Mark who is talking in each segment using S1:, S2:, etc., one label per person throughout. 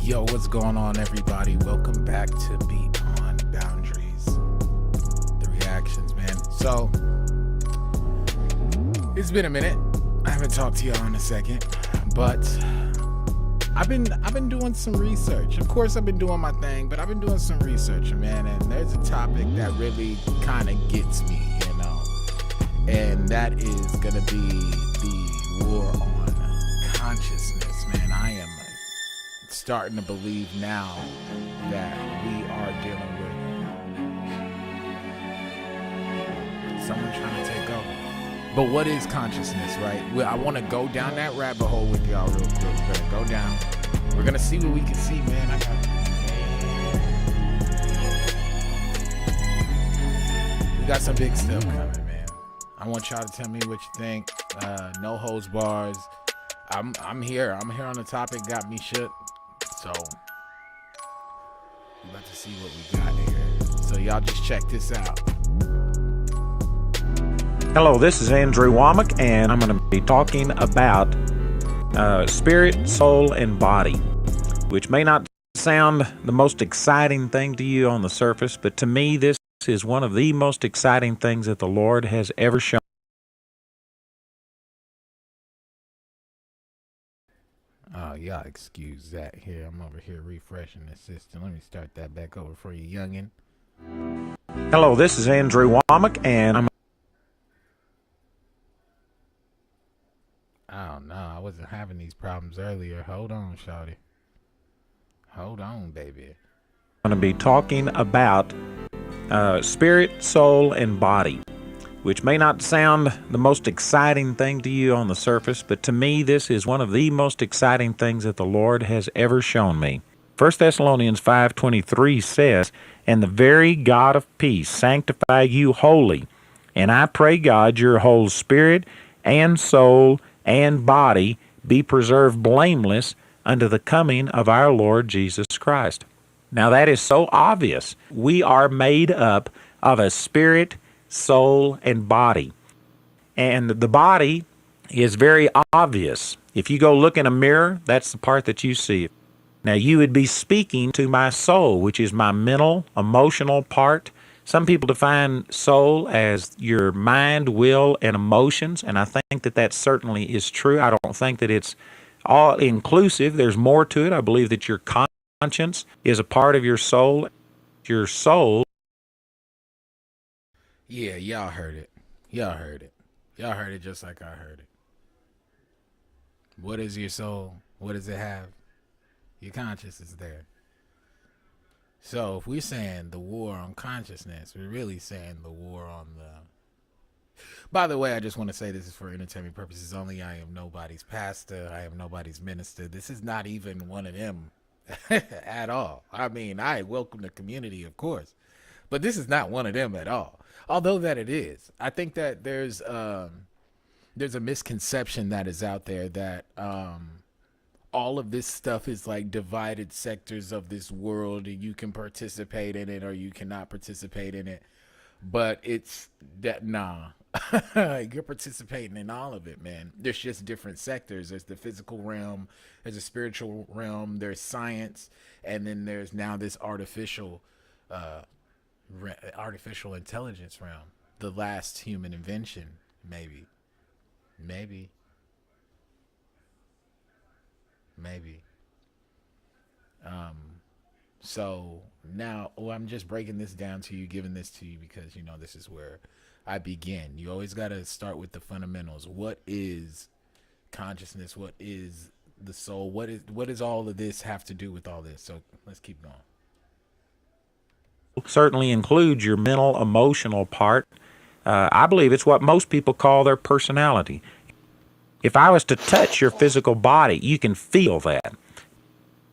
S1: Yo, what's going on, everybody? Welcome back to Beyond Boundaries. The reactions, man. So, it's been a minute. I haven't talked to y'all in a second, but I've been doing some research. Of course, I've been doing my thing, but I've been doing some research, man. And there's a topic that really kind of gets me, and that is gonna be the war on consciousness, man. I am starting to believe now that we are dealing with someone trying to take over. But what is consciousness, right? Well, I want to go down that rabbit hole with y'all real quick. We're gonna go down. We're gonna see what we can see, man. We got some big stuff coming, man. I want y'all to tell me what you think. No holds bars. I'm here. I'm here on the topic. Got me shook. So, we're about to see what we got here. So, y'all just check this out.
S2: Hello, this is Andrew Womack, and I'm going to be talking about spirit, soul, and body, which may not sound the most exciting thing to you on the surface, but to me, this is one of the most exciting things that the Lord has ever shown.
S1: Oh, y'all excuse that here. I'm over here refreshing the system. Let me start that back over for you, youngin'.
S2: Hello, this is Andrew Womack, and
S1: I don't know. I wasn't having these problems earlier. Hold on, shawty. Hold on, baby.
S2: I'm going to be talking about spirit, soul, and body, which may not sound the most exciting thing to you on the surface, but to me, this is one of the most exciting things that the Lord has ever shown me. 1 Thessalonians 5:23 says, "And the very God of peace sanctify you wholly. And I pray, God, your whole spirit and soul and body be preserved blameless unto the coming of our Lord Jesus Christ." Now that is so obvious. We are made up of a spirit, soul, and body. And the body is very obvious. If you go look in a mirror, that's the part that you see. Now you would be speaking to my soul, which is my mental, emotional part. Some people define soul as your mind, will, and emotions, and I think that that certainly is true. I don't think that it's all inclusive. There's more to it. I believe that your conscience is a part of your soul. Your soul.
S1: Yeah, y'all heard it. Y'all heard it. Y'all heard it just like I heard it. What is your soul? What does it have? Your conscience is there. So if we're saying the war on consciousness, we're really saying the war on the... By the way, I just want to say this is for entertainment purposes only. I am nobody's pastor. I am nobody's minister. This is not even one of them at all. I mean, I welcome the community, of course. But this is not one of them at all. Although that it is. I think that there's a misconception that is out there that all of this stuff is like divided sectors of this world and you can participate in it or you cannot participate in it. But it's that, nah. You're participating in all of it, man. There's just different sectors. There's the physical realm, there's a spiritual realm, there's science, and then there's now this artificial intelligence realm, the last human invention, maybe. So now, I'm just breaking this down to you, giving this to you because this is where I begin. You always got to start with the fundamentals. What is consciousness? What is the soul? What does all of this have to do with all this? So let's keep going.
S2: Certainly includes your mental, emotional part. I believe it's what most people call their personality. If I was to touch your physical body, you can feel that.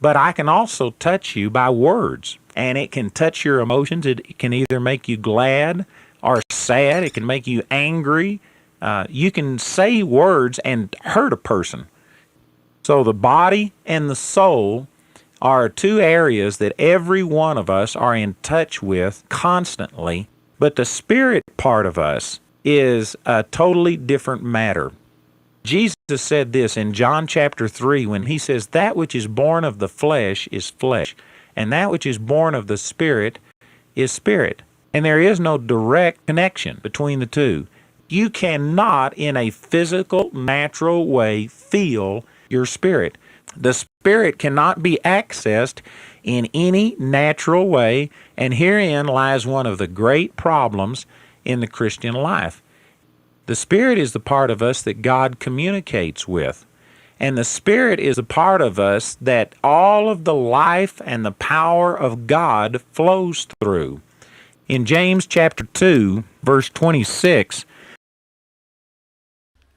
S2: But I can also touch you by words, and it can touch your emotions. It can either make you glad or sad. It can make you angry. You can say words and hurt a person. So the body and the soul are two areas that every one of us are in touch with constantly, but the spirit part of us is a totally different matter. Jesus said this in John chapter 3 when he says, that which is born of the flesh is flesh, and that which is born of the Spirit is spirit. And there is no direct connection between the two. You cannot, in a physical, natural way, feel your spirit. The spirit cannot be accessed in any natural way, and herein lies one of the great problems in the Christian life. The Spirit is the part of us that God communicates with. And the Spirit is a part of us that all of the life and the power of God flows through. In James chapter 2, verse 26.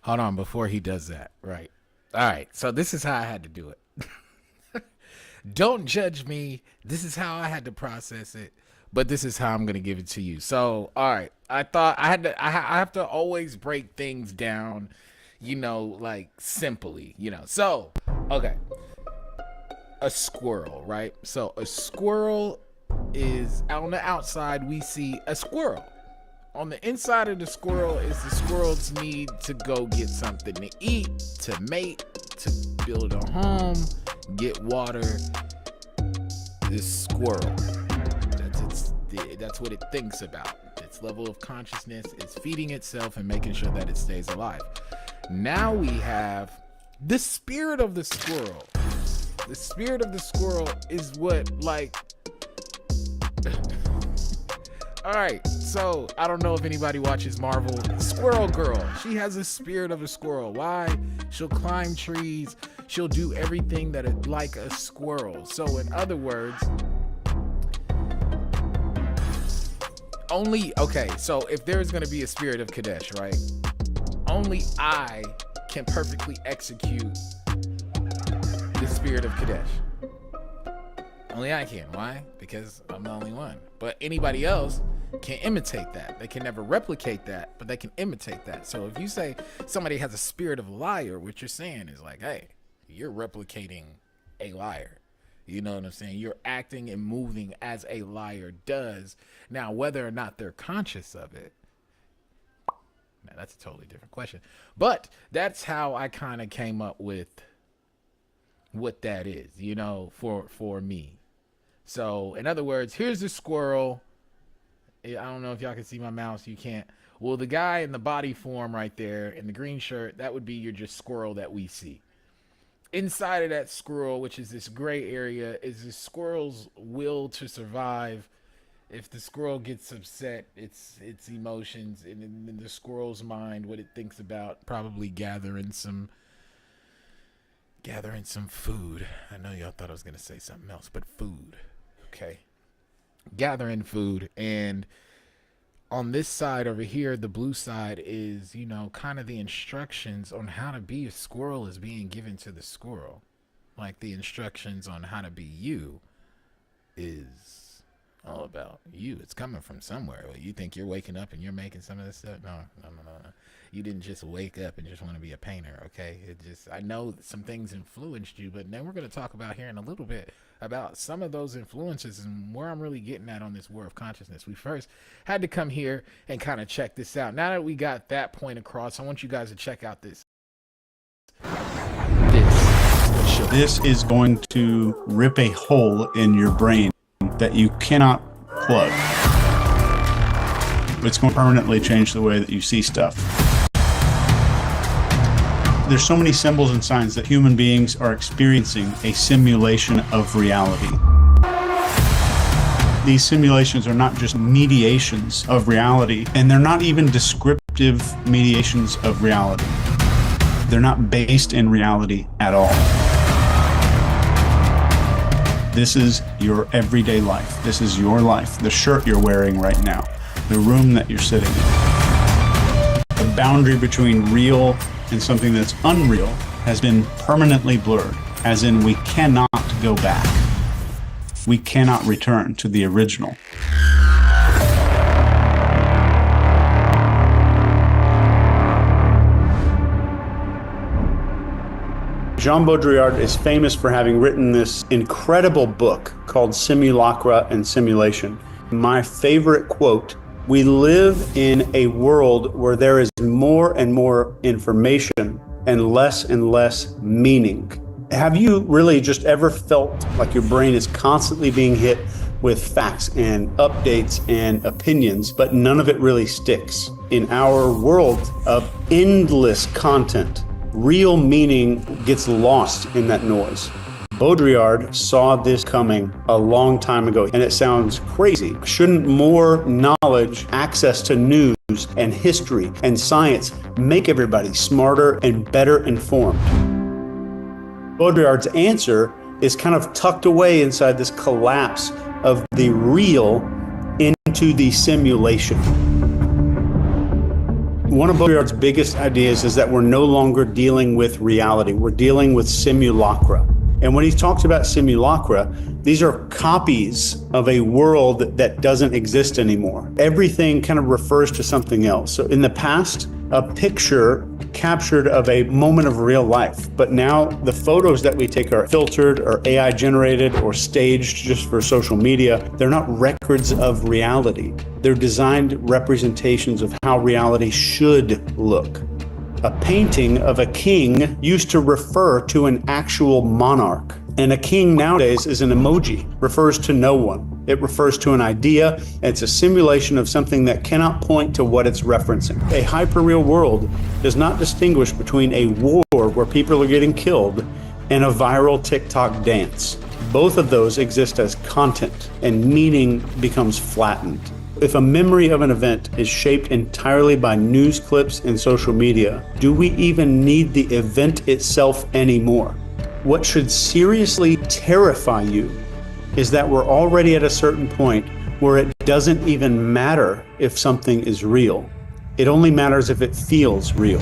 S1: Hold on, before he does that. Right. All right. So this is how I had to do it. Don't judge me. This is how I had to process it. But this is how I'm going to give it to you. So, all right. I thought I have to always break things down, like simply, So, okay. A squirrel, right? So a squirrel is on the outside, we see a squirrel. On the inside of the squirrel is the squirrel's need to go get something to eat, to mate, to build a home, get water. This squirrel, that's what it thinks about. Its level of consciousness is feeding itself and making sure that it stays alive. Now we have the spirit of the squirrel. The spirit of the squirrel is what, all right, so I don't know if anybody watches Marvel. Squirrel Girl, she has a spirit of a squirrel. Why? She'll climb trees. She'll do everything that is like a squirrel. So in other words, so if there's going to be a spirit of Kadesh, right? Only I can perfectly execute the spirit of Kadesh. Only I can. Why? Because I'm the only one. But anybody else can imitate that. They can never replicate that, but they can imitate that. So if you say somebody has a spirit of a liar, what you're saying is like, hey, you're replicating a liar. You know what I'm saying? You're acting and moving as a liar does. Now, whether or not they're conscious of it, now that's a totally different question. But that's how I kind of came up with what that is, for me. So, in other words, here's the squirrel. I don't know if y'all can see my mouse. You can't. Well, the guy in the body form right there in the green shirt, that would be your just squirrel that we see. Inside of that squirrel, which is this gray area, is the squirrel's will to survive. If the squirrel gets upset, its emotions, and in the squirrel's mind, what it thinks about, probably gathering some food. I know y'all thought I was going to say something else, but food. Okay. Gathering food. And on this side over here, the blue side is, kind of the instructions on how to be a squirrel is being given to the squirrel. Like the instructions on how to be you is all about you. It's coming from somewhere. You think you're waking up and you're making some of this stuff? No. You didn't just wake up and just want to be a painter, okay? I know some things influenced you, but then we're going to talk about here in a little bit about some of those influences and where I'm really getting at on this war of consciousness. We first had to come here and kind of check this out. Now that we got that point across, I want you guys to check out this.
S3: This is going to rip a hole in your brain that you cannot plug. It's going to permanently change the way that you see stuff. There's so many symbols and signs that human beings are experiencing a simulation of reality. These simulations are not just mediations of reality, and they're not even descriptive mediations of reality. They're not based in reality at all. This is your everyday life. This is your life. The shirt you're wearing right now. The room that you're sitting in. The boundary between real and something that's unreal has been permanently blurred, as in we cannot go back. We cannot return to the original. Jean Baudrillard is famous for having written this incredible book called Simulacra and Simulation. My favorite quote: we live in a world where there is more and more information and less meaning. Have you really just ever felt like your brain is constantly being hit with facts and updates and opinions, but none of it really sticks? In our world of endless content, real meaning gets lost in that noise. Baudrillard saw this coming a long time ago, and it sounds crazy. Shouldn't more knowledge, access to news and history and science make everybody smarter and better informed? Baudrillard's answer is kind of tucked away inside this collapse of the real into the simulation. One of Baudrillard's biggest ideas is that we're no longer dealing with reality. We're dealing with simulacra. And when he talks about simulacra, these are copies of a world that doesn't exist anymore. Everything kind of refers to something else. So in the past, a picture captured of a moment of real life. But now the photos that we take are filtered or AI generated or staged just for social media. They're not records of reality. They're designed representations of how reality should look. A painting of a king used to refer to an actual monarch. And a king nowadays is an emoji, refers to no one. It refers to an idea, and it's a simulation of something that cannot point to what it's referencing. A hyperreal world does not distinguish between a war where people are getting killed and a viral TikTok dance. Both of those exist as content, and meaning becomes flattened. If a memory of an event is shaped entirely by news clips and social media, do we even need the event itself anymore? What should seriously terrify you is that we're already at a certain point where it doesn't even matter if something is real. It only matters if it feels real.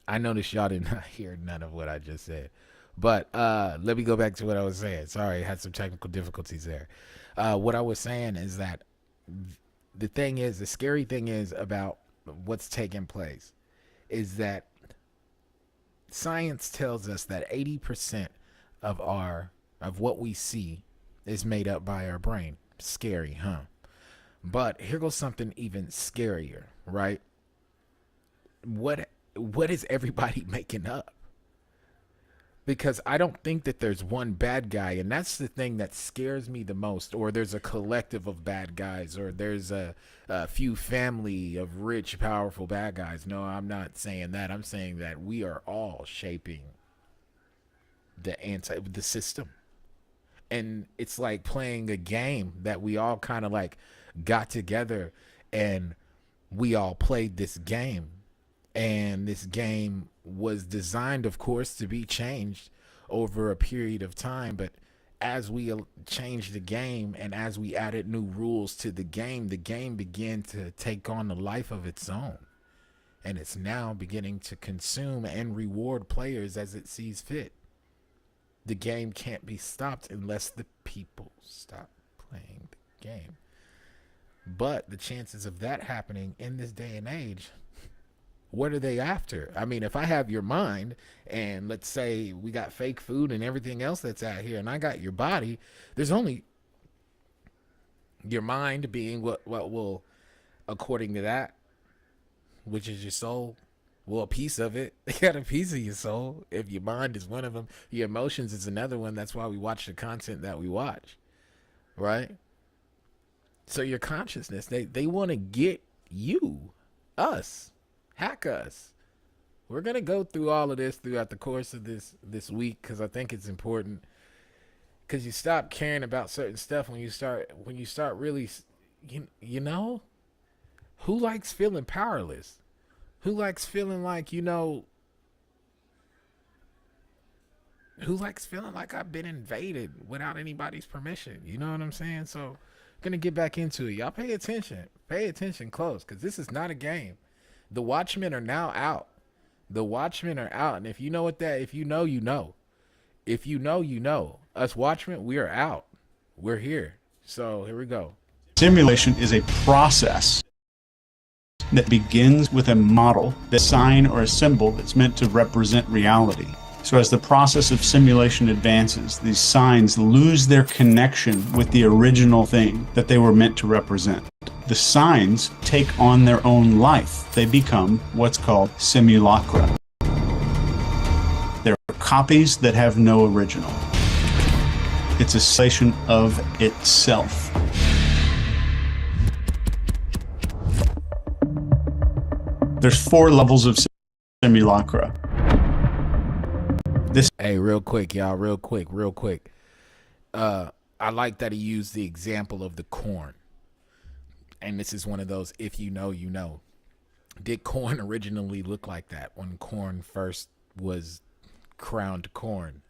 S1: I noticed y'all did not hear none of what I just said. But let me go back to what I was saying. Sorry, I had some technical difficulties there. What I was saying is that the scary thing is about what's taking place is that science tells us that 80% of what we see is made up by our brain. Scary, huh? But here goes something even scarier, right? What is everybody making up? Because I don't think that there's one bad guy, and that's the thing that scares me the most. Or there's a collective of bad guys, or there's a few family of rich, powerful bad guys. No, I'm not saying that. I'm saying that we are all shaping the system, and it's like playing a game that we all kind of like got together, and we all played this game. And this game was designed, of course, to be changed over a period of time. But as we changed the game and as we added new rules to the game began to take on a life of its own. and it's now beginning to consume and reward players as it sees fit. The game can't be stopped unless the people stop playing the game. But the chances of that happening in this day and age, what are they after? I mean, if I have your mind, and let's say we got fake food and everything else that's out here, and I got your body, there's only your mind being what will, according to that, which is your soul. Well, a piece of it. You got a piece of your soul. If your mind is one of them, your emotions is another one. That's why we watch the content that we watch, right? So your consciousness, they want to get you, us, hack us. We're gonna go through all of this throughout the course of this week, because I think it's important. Because you stop caring about certain stuff when you start really, you know, who likes feeling powerless? Who likes feeling like, who likes feeling like I've been invaded without anybody's permission? You know what I'm saying? So I'm gonna get back into it. Y'all pay attention close, because this is not a game. The Watchmen are now out. The Watchmen are out. And if you know if you know, you know. If you know, you know. Us Watchmen, we are out. We're here. So here we go.
S3: Simulation is a process that begins with a model, a sign or a symbol that's meant to represent reality. So as the process of simulation advances, these signs lose their connection with the original thing that they were meant to represent. The signs take on their own life. They become what's called simulacra. They're copies that have no original. It's a simulation of itself. There's 4 levels of simulacra.
S1: Hey, real quick, y'all, real quick. I like that he used the example of the corn. And this is one of those, if you know, you know. Did corn originally look like that when corn first was crowned corn?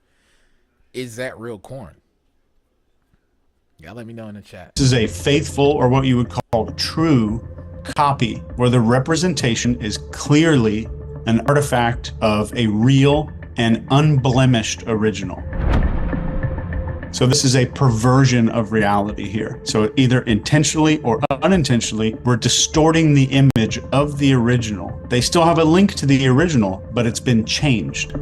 S1: Is that real corn? Y'all let me know in the chat.
S3: This is a faithful, or what you would call true, copy, where the representation is clearly an artifact of a real and unblemished original. So this is a perversion of reality here. So either intentionally or unintentionally, we're distorting the image of the original. They still have a link to the original, but it's been changed.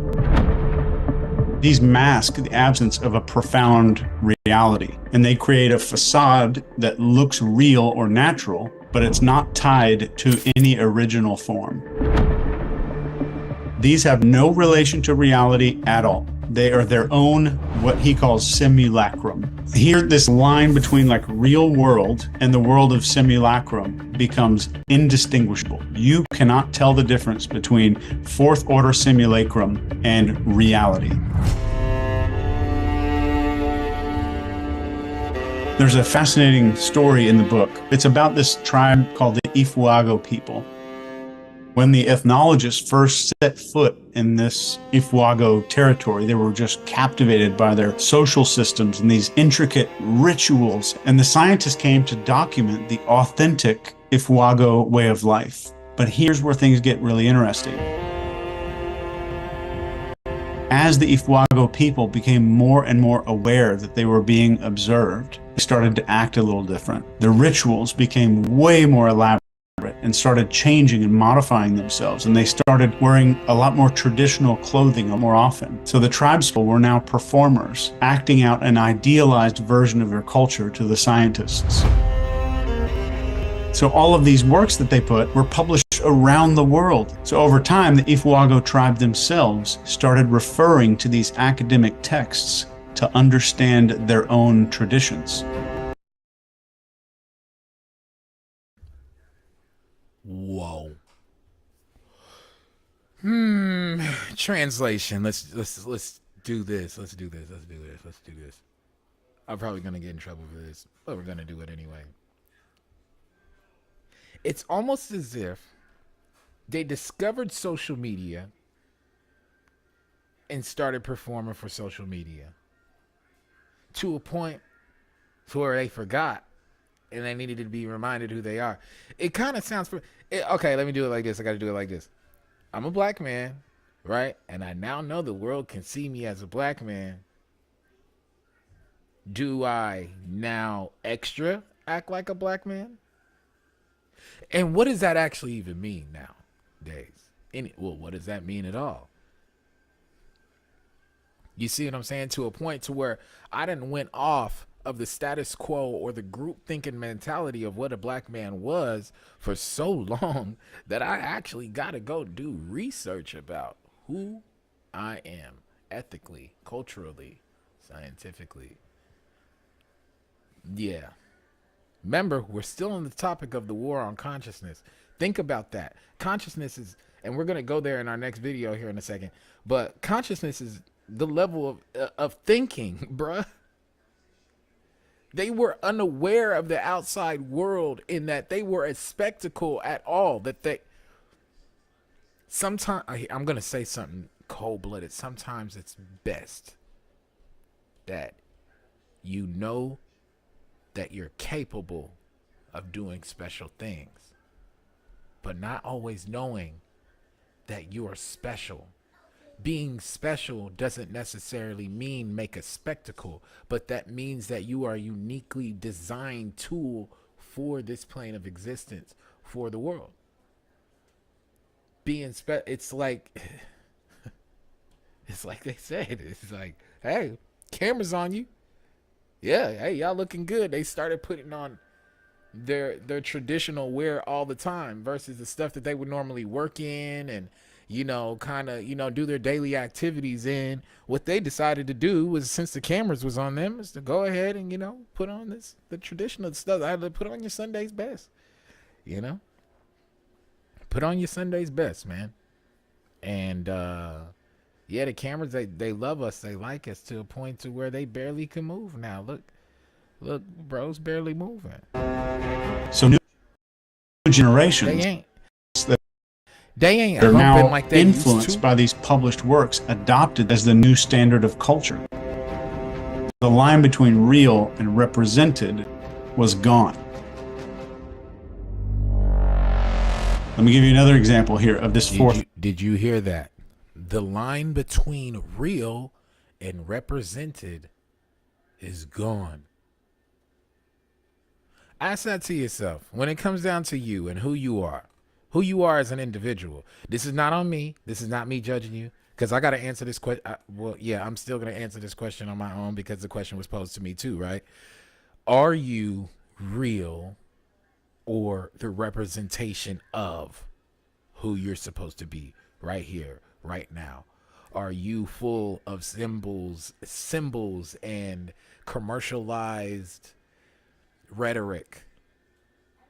S3: These mask the absence of a profound reality, and they create a facade that looks real or natural, but it's not tied to any original form. These have no relation to reality at all. They are their own, what he calls simulacrum. Here, this line between like real world and the world of simulacrum becomes indistinguishable. You cannot tell the difference between fourth order simulacrum and reality. There's a fascinating story in the book. It's about this tribe called the Ifuago people. When the ethnologists first set foot in this Ifuago territory, they were just captivated by their social systems and these intricate rituals. And the scientists came to document the authentic Ifuago way of life. But here's where things get really interesting. As the Ifuago people became more and more aware that they were being observed, they started to act a little different. The rituals became way more elaborate and started changing and modifying themselves, and they started wearing a lot more traditional clothing more often. So the tribespeople were now performers, acting out an idealized version of their culture to the scientists. So all of these works that they put were published around the world. So over time, the Ifuago tribe themselves started referring to these academic texts to understand their own traditions.
S1: Whoa. Translation. Let's do this. Let's do this. I'm probably gonna get in trouble for this, but we're gonna do it anyway. It's almost as if they discovered social media and started performing for social media to a point to where they forgot and they needed to be reminded who they are. It kind of sounds okay. Let me do it like this. I got to do it like this. I'm a black man, right? And I now know the world can see me as a black man. Do I now extra act like a black man? And what does that actually even mean nowadays? Well, what does that mean at all? You see what I'm saying? To a point to where I done went off of the status quo or the group thinking mentality of what a black man was for so long that I actually got to go do research about who I am ethically, culturally, scientifically. Yeah. Remember, we're still on the topic of the war on consciousness. Think about that. Consciousness is, and we're going to go there in our next video here in a second, but consciousness is the level of thinking, bruh. They were unaware of the outside world in that they were a spectacle at all. That they, sometimes, I'm going to say something cold-blooded. Sometimes it's best that you know that you're capable of doing special things, but not always knowing that you are special. Being special doesn't necessarily mean make a spectacle, but that means that you are a uniquely designed tool for this plane of existence, for the world. Being it's like it's like they said, it's like, hey, camera's on you. Yeah, hey, y'all looking good. They started putting on their traditional wear all the time versus the stuff that they would normally work in and, you know, kind of, you know, do their daily activities in. What they decided to do was, since the cameras was on them, is to go ahead and, you know, put on the traditional stuff. I had to put on your Sunday's best, you know, put on your Sunday's best, man. And, yeah, the cameras, they love us. They like us to a point to where they barely can move now. Look, bro's barely moving.
S3: So new generations
S1: they ain't
S3: are now
S1: like they
S3: influenced by these published works, adopted as the new standard of culture. The line between real and represented was gone. Let me give you another example here of this fourth.
S1: Did you hear that? The line between real and represented is gone. Ask that to yourself when it comes down to you and who you are as an individual. This is not on me. This is not me judging you, because I got to answer this question. Well, yeah, I'm still going to answer this question on my own because the question was posed to me too, right? Are you real or the representation of who you're supposed to be right here, right now? Are you full of symbols and commercialized rhetoric,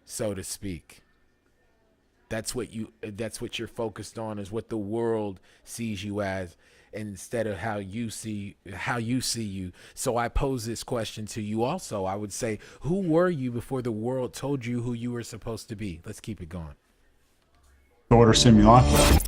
S1: so to speak? That's what you're focused on, is what the world sees you as, instead of how you see you. So I pose this question to you also. I would say, who were you before the world told you who you were supposed to be? Let's keep it going.
S3: Order simulacra.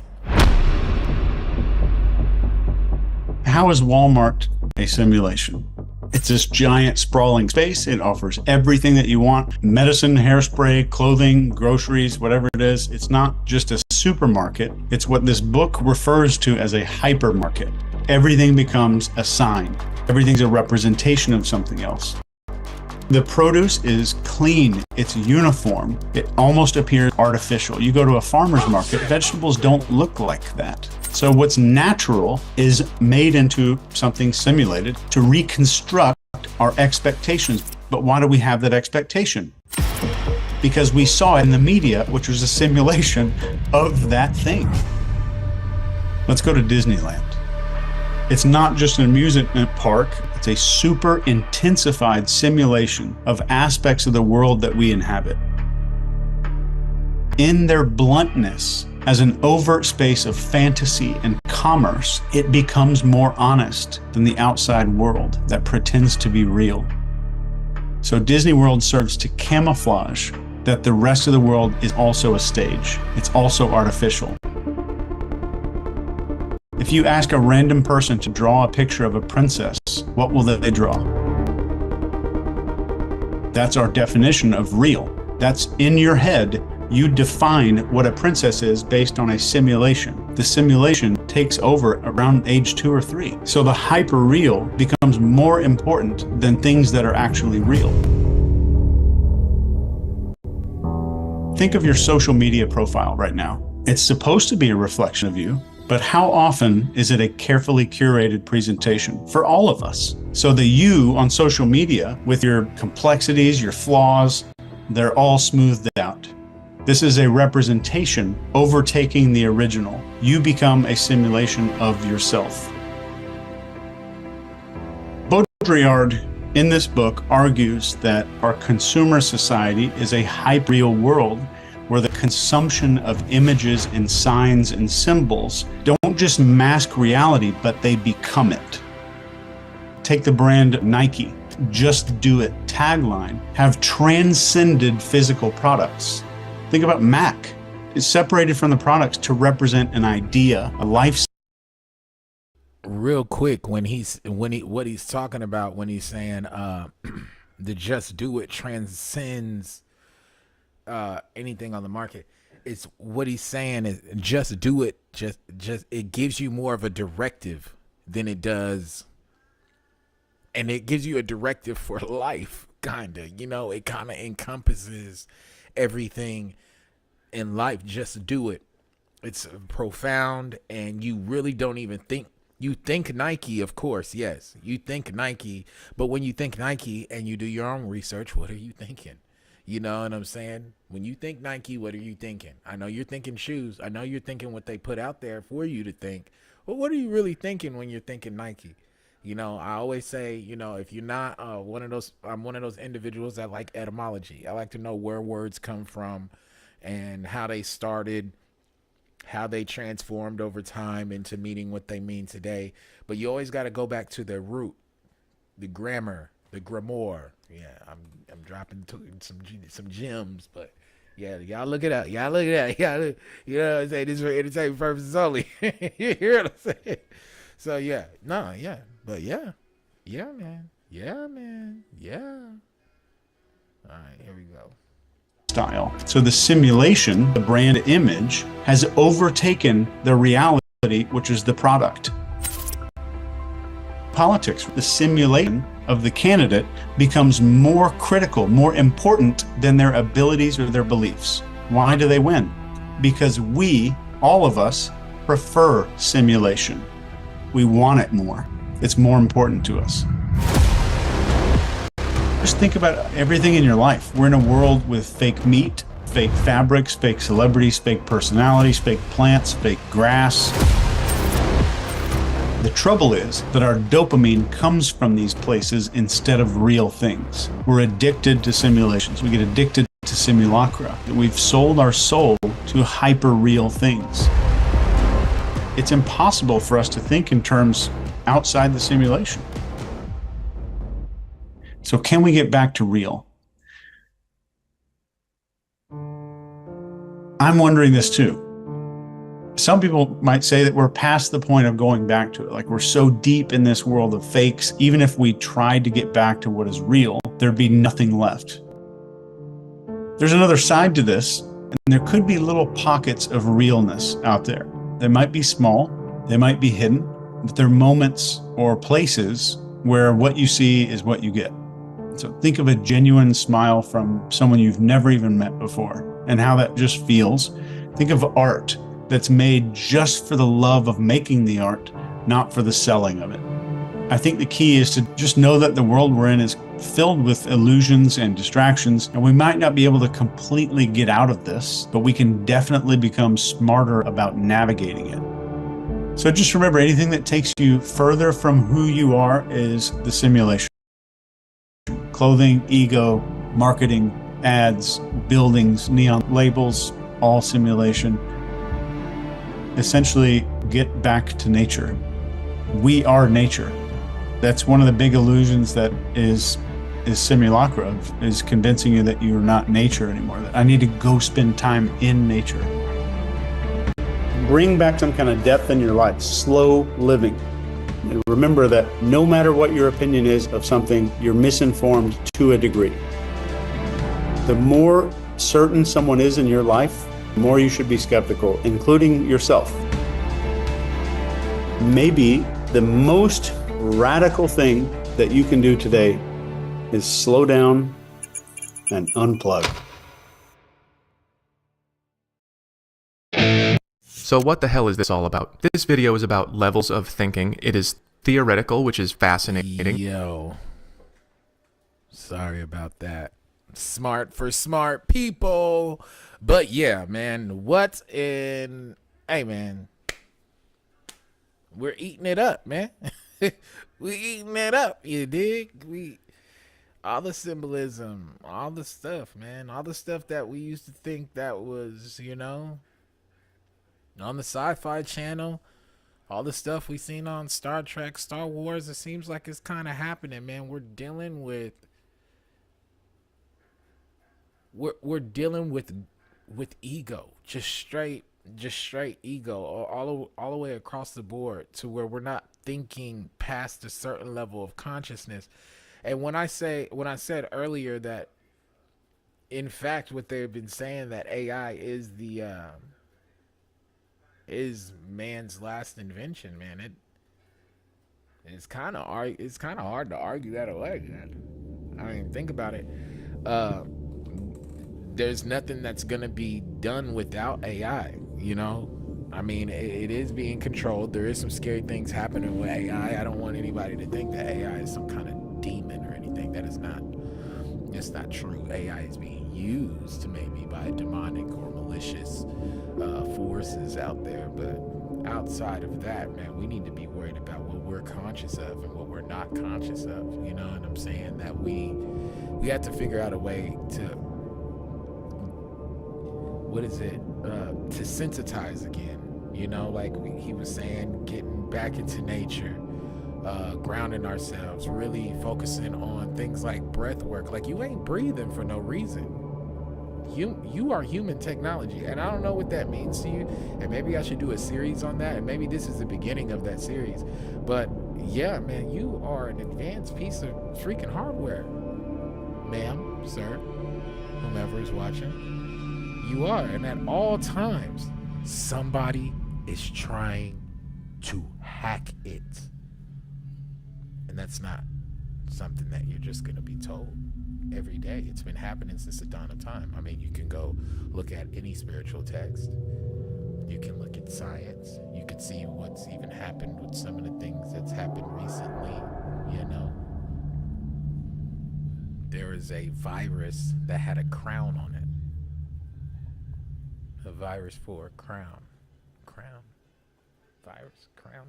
S3: How is Walmart a simulation? It's this giant sprawling space. It offers everything that you want: medicine, hairspray, clothing, groceries, whatever it is. It's not just a supermarket. It's what this book refers to as a hypermarket. Everything becomes a sign. Everything's a representation of something else. The produce is clean, it's uniform, it almost appears artificial. You go to a farmer's market, vegetables don't look like that. So what's natural is made into something simulated to reconstruct our expectations. But why do we have that expectation? Because we saw it in the media, which was a simulation of that thing. Let's go to Disneyland. It's not just an amusement park, it's a super intensified simulation of aspects of the world that we inhabit. In their bluntness, as an overt space of fantasy and commerce, it becomes more honest than the outside world that pretends to be real. So Disney World serves to camouflage that the rest of the world is also a stage. It's also artificial. If you ask a random person to draw a picture of a princess, what will they draw? That's our definition of real. That's in your head. You define what a princess is based on a simulation. The simulation takes over around age 2 or 3. So the hyper-real becomes more important than things that are actually real. Think of your social media profile right now. It's supposed to be a reflection of you, but how often is it a carefully curated presentation for all of us? So the you on social media, with your complexities, your flaws, they're all smoothed out. This is a representation overtaking the original. You become a simulation of yourself. Baudrillard, in this book, argues that our consumer society is a hyper-real world where the consumption of images and signs and symbols don't just mask reality, but they become it. Take the brand Nike. Just do it tagline have transcended physical products. Think about Mac. It's separated from the products to represent an idea, a lifestyle.
S1: Real quick, what he's talking about when he's saying the just do it transcends anything on the market. It's what he's saying is just do it. Just it gives you more of a directive than it does. And it gives you a directive for life, kind of. It kind of encompasses everything in life. Just do it. It's profound, and you really don't even think. You think Nike, of course, yes. You think Nike, but when you think Nike and you do your own research, what are you thinking? You know what I'm saying? When you think Nike, what are you thinking? I know you're thinking shoes. I know you're thinking what they put out there for you to think. But what are you really thinking when you're thinking Nike? I always say, if you're not I'm one of those individuals that like etymology. I like to know where words come from and how they started, how they transformed over time into meaning what they mean today. But you always got to go back to the root, the grammar, the grimoire. Yeah, I'm dropping some gems, but yeah, y'all look it up. Y'all look it up. Y'all, you know what I'm saying? This is for entertainment purposes only. You hear what I'm saying? So yeah, but yeah, man. All right, here we go.
S3: Style. So the simulation, the brand image, has overtaken the reality, which is the product. Politics, the simulation of the candidate becomes more critical, more important than their abilities or their beliefs. Why do they win? Because we, all of us, prefer simulation. We want it more. It's more important to us. Just think about everything in your life. We're in a world with fake meat, fake fabrics, fake celebrities, fake personalities, fake plants, fake grass. The trouble is that our dopamine comes from these places instead of real things. We're addicted to simulations. We get addicted to simulacra. We've sold our soul to hyper-real things. It's impossible for us to think in terms outside the simulation. So can we get back to real? I'm wondering this too. Some people might say that we're past the point of going back to it. Like we're so deep in this world of fakes, even if we tried to get back to what is real, there'd be nothing left. There's another side to this, and there could be little pockets of realness out there. They might be small, they might be hidden, but they're moments or places where what you see is what you get. So think of a genuine smile from someone you've never even met before and how that just feels. Think of art that's made just for the love of making the art, not for the selling of it. I think the key is to just know that the world we're in is filled with illusions and distractions, and we might not be able to completely get out of this, but we can definitely become smarter about navigating it. So just remember, anything that takes you further from who you are is the simulation. Clothing, ego, marketing, ads, buildings, neon labels, all simulation. Essentially, get back to nature. We are nature. That's one of the big illusions that is simulacra of, is convincing you that you're not nature anymore, that I need to go spend time in nature. Bring back some kind of depth in your life, slow living. And remember that no matter what your opinion is of something, you're misinformed to a degree. The more certain someone is in your life, the more you should be skeptical, including yourself. Maybe the most radical thing that you can do today is slow down and unplug.
S4: So what the hell is this all about? This video is about levels of thinking. It is theoretical, which is fascinating.
S1: Yo, sorry about that. Smart for smart people. But yeah, man, hey man, we're eating it up, man. We eating it up, you dig? All the symbolism, all the stuff, man, all the stuff that we used to think that was, on the Sci-Fi Channel, all the stuff we seen on Star Trek, Star Wars, it seems like it's kind of happening, man. We're dealing with ego, just straight ego, all the way across the board, to where we're not thinking past a certain level of consciousness. And when I said earlier that, in fact, what they've been saying, that AI is man's last invention, man, it's kind of hard to argue that away, man. I mean, think about it. There's nothing that's gonna be done without AI. I mean, it is being controlled. There is some scary things happening with AI. I don't want anybody to think that AI is some kind of demon or anything. That is not. It's not true. AI is being used maybe by demonic or malicious forces out there. But outside of that, man, we need to be worried about what we're conscious of and what we're not conscious of. You know what I'm saying? That we have to figure out a way to, to sensitize again. Like he was saying, getting back into nature, grounding ourselves, really focusing on things like breath work. Like, you ain't breathing for no reason. You are human technology, and I don't know what that means to you, and maybe I should do a series on that, and maybe this is the beginning of that series. But yeah, man, you are an advanced piece of freaking hardware, ma'am, sir, whomever is watching. You are, and at all times somebody is trying to hack it, and that's not something that you're just going to be told every day. It's been happening since the dawn of time. I mean, you can go look at any spiritual text, you can look at science, you can see what's even happened with some of the things that's happened recently. There is a virus that had a crown on it. A virus for crown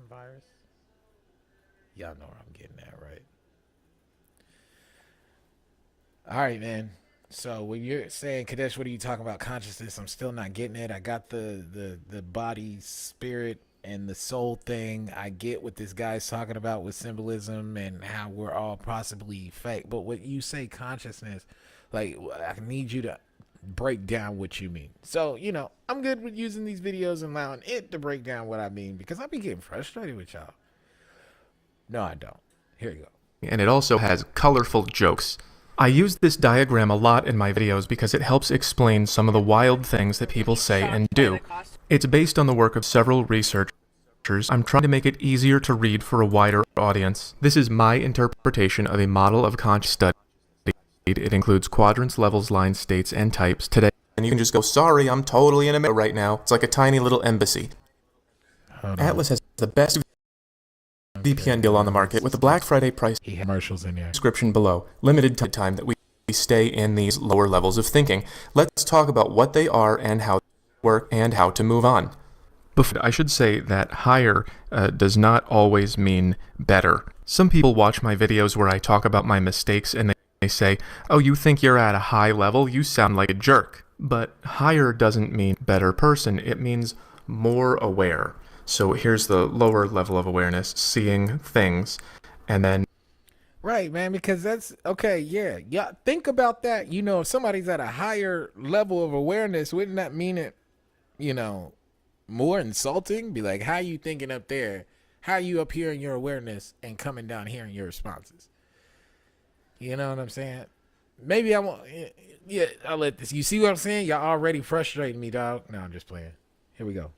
S1: virus. Y'all know where I'm getting at, right? All right, man. So when you're saying, Kadesh, what are you talking about consciousness? I'm still not getting it. I got the body, spirit, and the soul thing. I get what this guy's talking about with symbolism and how we're all possibly fake. But when you say consciousness, like, I need you to break down what you mean. So, I'm good with using these videos and allowing it to break down what I mean, because I be getting frustrated with y'all. No, I don't. Here you go.
S4: And it also has colorful jokes. I use this diagram a lot in my videos because it helps explain some of the wild things that people say and do. It's based on the work of several researchers. I'm trying to make it easier to read for a wider audience. This is my interpretation of a model of conscious study. It includes quadrants, levels, lines, states, and types. Today, and you can just go, sorry, I'm totally in America right now. It's like a tiny little embassy. Atlas has the best VPN deal on the market with the Black Friday price
S1: Commercials in here.
S4: Description below. Limited time that we stay in these lower levels of thinking. Let's talk about what they are and how they work and how to move on. I should say that higher does not always mean better. Some people watch my videos where I talk about my mistakes and they say, oh, you think you're at a high level? You sound like a jerk. But higher doesn't mean better person. It means more aware. So here's the lower level of awareness, seeing things, and then...
S1: Right, man, because that's... Okay, yeah. Think about that. If somebody's at a higher level of awareness, wouldn't that mean it, more insulting? Be like, how you thinking up there? How are you up here in your awareness and coming down here in your responses? You know what I'm saying? Maybe I won't. Yeah, I'll let this. You see what I'm saying? Y'all already frustrating me, dog. No, I'm just playing. Here we go.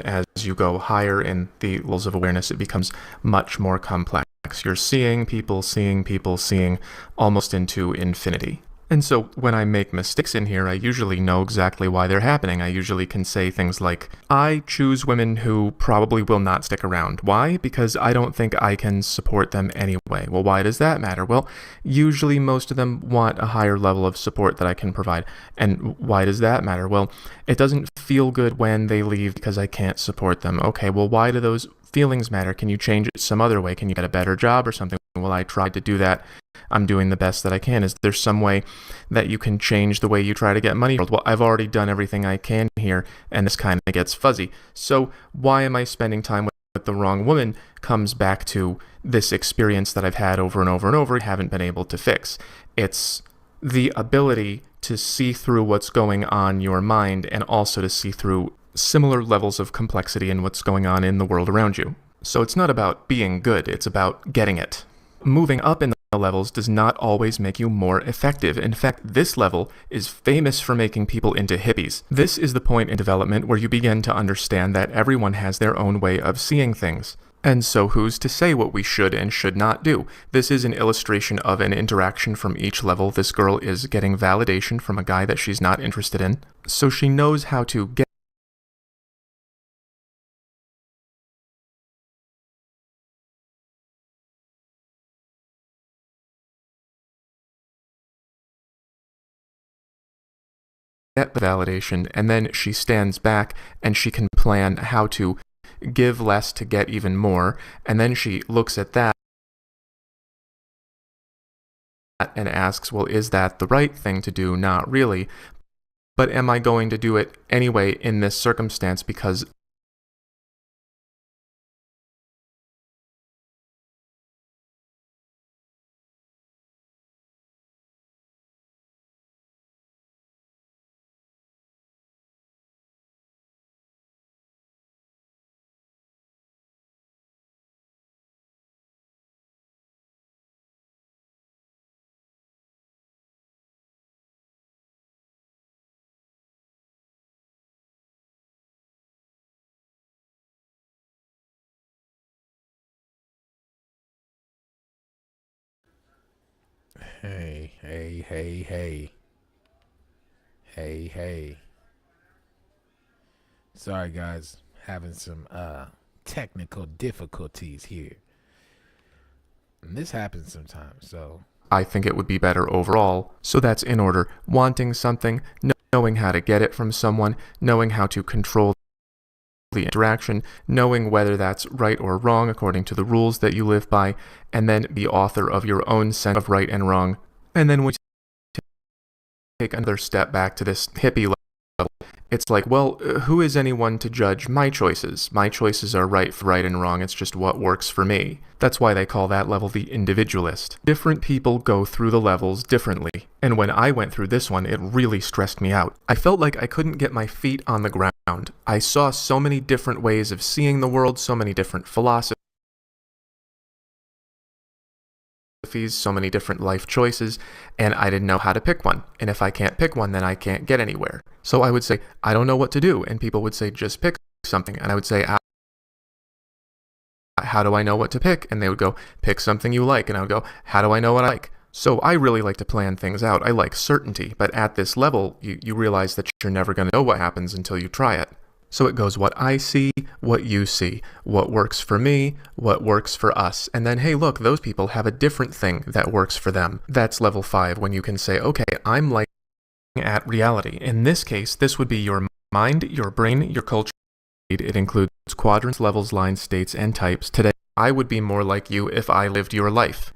S4: As you go higher in the levels of awareness, it becomes much more complex. You're seeing people, seeing almost into infinity. And so when I make mistakes in here, I usually know exactly why they're happening. I usually can say things like, I choose women who probably will not stick around. Why? Because I don't think I can support them anyway. Well, why does that matter? Well, usually most of them want a higher level of support that I can provide. And why does that matter? Well, it doesn't feel good when they leave because I can't support them. Okay, well, why do those feelings matter? Can you change it some other way? Can you get a better job or something? Well, I tried to do that. I'm doing the best that I can. Is there some way that you can change the way you try to get money? Well, I've already done everything I can here, and this kind of gets fuzzy. So why am I spending time with the wrong woman comes back to this experience that I've had over and over and over, haven't been able to fix. It's the ability to see through what's going on in your mind and also to see through similar levels of complexity in what's going on in the world around you. So it's not about being good, it's about getting it. Moving up in the levels does not always make you more effective. In fact, this level is famous for making people into hippies. This is the point in development where you begin to understand that everyone has their own way of seeing things. And so who's to say what we should and should not do? This is an illustration of an interaction from each level. This girl is getting validation from a guy that she's not interested in. So she knows how to get the validation, and then she stands back and she can plan how to give less to get even more, and then she looks at that and asks, well, is that the right thing to do? Not really. But am I going to do it anyway in this circumstance because
S1: Hey, hey, hey, hey. Hey, hey. Sorry, guys. Having some technical difficulties here. And this happens sometimes, so.
S4: I think it would be better overall? So that's in order. Wanting something, knowing how to get it from someone, knowing how to control the interaction, knowing whether that's right or wrong according to the rules that you live by, and then be author of your own sense of right and wrong. And then we take another step back to this hippie level. It's like, well, who is anyone to judge my choices? My choices are right and wrong. It's just what works for me. That's why they call that level the individualist. Different people go through the levels differently. And when I went through this one, it really stressed me out. I felt like I couldn't get my feet on the ground. I saw so many different ways of seeing the world, so many different philosophies, so many different life choices, and I didn't know how to pick one. And if I can't pick one, then I can't get anywhere. So I would say, I don't know what to do. And people would say, just pick something. And I would say, how do I know what to pick? And they would go, pick something you like. And I would go, how do I know what I like? So I really like to plan things out. I like certainty. But at this level, you realize that you're never going to know what happens until you try it. So it goes what I see, what you see, what works for me, what works for us. And then, hey, look, those people have a different thing that works for them. That's level 5 when you can say, okay, I'm looking at reality. In this case, this would be your mind, your brain, your culture. It includes quadrants, levels, lines, states, and types. Today, I would be more like you if I lived your life.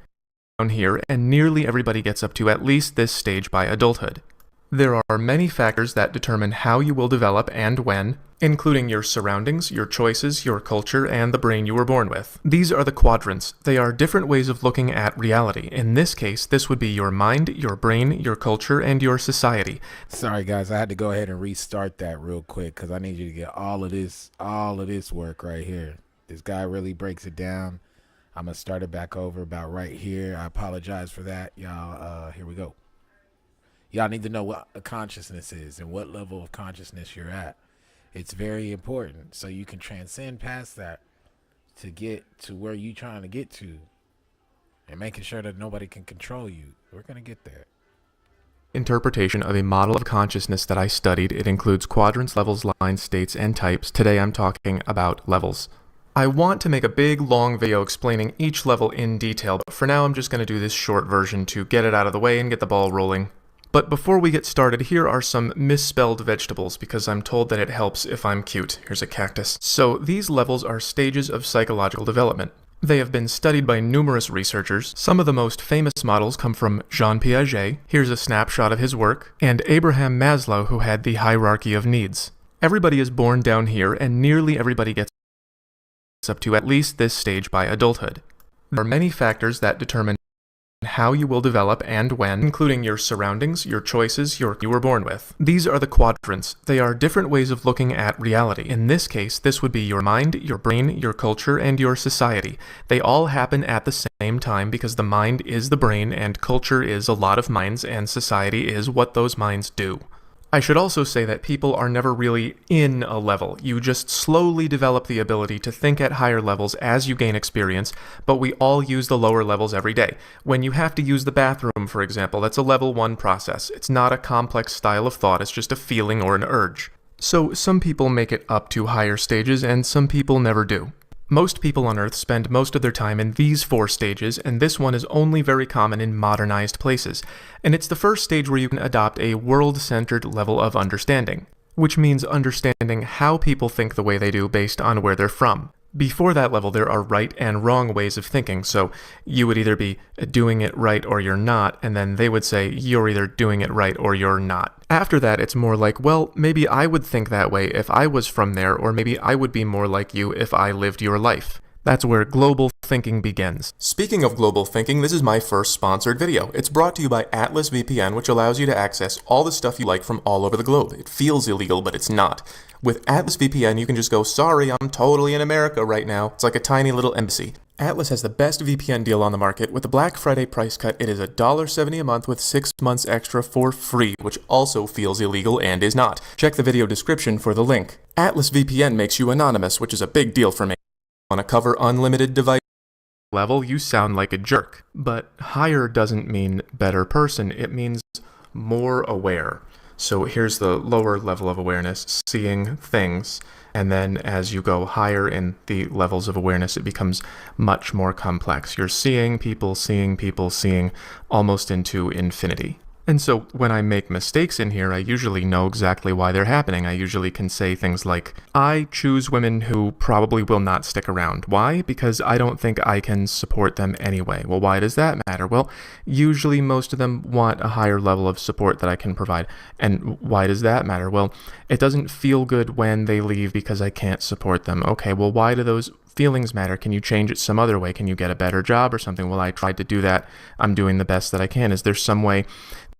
S4: Down here, and nearly everybody gets up to at least this stage by adulthood. There are many factors that determine how you will develop and when, including your surroundings, your choices, your culture, and the brain you were born with. These are the quadrants. They are different ways of looking at reality. In this case, this would be your mind, your brain, your culture, and your society.
S1: Sorry, guys. I had to go ahead and restart that real quick because I need you to get all of this work right here. This guy really breaks it down. I'm gonna start it back over about right here. I apologize for that, y'all. Here we go. Y'all need to know what a consciousness is and what level of consciousness you're at. It's very important so you can transcend past that to get to where you're trying to get to, and making sure that nobody can control you. We're gonna get there.
S4: Interpretation of a model of consciousness that I studied. It includes quadrants, levels, lines, states, and types. Today I'm talking about levels. I want to make a big, long video explaining each level in detail, but for now I'm just going to do this short version to get it out of the way and get the ball rolling. But before we get started, here are some misspelled vegetables because I'm told that it helps if I'm cute. Here's a cactus. So these levels are stages of psychological development. They have been studied by numerous researchers. Some of the most famous models come from Jean Piaget, here's a snapshot of his work, and Abraham Maslow, who had the hierarchy of needs. Everybody is born down here, and nearly everybody gets up to at least this stage by adulthood. There are many factors that determine how you will develop and when, including your surroundings, your choices, you were born with. These are the quadrants. They are different ways of looking at reality. In this case, this would be your mind, your brain, your culture, and your society. They all happen at the same time because the mind is the brain and culture is a lot of minds and society is what those minds do. I should also say that people are never really in a level. You just slowly develop the ability to think at higher levels as you gain experience, but we all use the lower levels every day. When you have to use the bathroom, for example, that's a level 1 process. It's not a complex style of thought, it's just a feeling or an urge. So some people make it up to higher stages and some people never do. Most people on Earth spend most of their time in these 4 stages, and this one is only very common in modernized places. And it's the first stage where you can adopt a world-centered level of understanding, which means understanding how people think the way they do based on where they're from. Before that level, there are right and wrong ways of thinking, so you would either be doing it right or you're not, and then they would say you're either doing it right or you're not. After that, it's more like, well, maybe I would think that way if I was from there, or maybe I would be more like you if I lived your life. That's where global thinking begins. Speaking of global thinking, this is my first sponsored video. It's brought to you by Atlas VPN, which allows you to access all the stuff you like from all over the globe. It feels illegal, but it's not. With Atlas VPN, you can just go, sorry, I'm totally in America right now. It's like a tiny little embassy. Atlas has the best VPN deal on the market. With the Black Friday price cut, it is $1.70 a month with 6 months extra for free, which also feels illegal and is not. Check the video description for the link. Atlas VPN makes you anonymous, which is a big deal for me. Want to cover unlimited device level, you sound like a jerk. But higher doesn't mean better person, it means more aware. So here's the lower level of awareness, seeing things, and then as you go higher in the levels of awareness, it becomes much more complex. You're seeing people, seeing almost into infinity. And so when I make mistakes in here, I usually know exactly why they're happening. I usually can say things like, I choose women who probably will not stick around. Why? Because I don't think I can support them anyway. Well, why does that matter? Well, usually most of them want a higher level of support that I can provide. And why does that matter? Well, it doesn't feel good when they leave because I can't support them. Okay, well, why do those feelings matter? Can you change it some other way? Can you get a better job or something? Well, I tried to do that. I'm doing the best that I can. Is there some way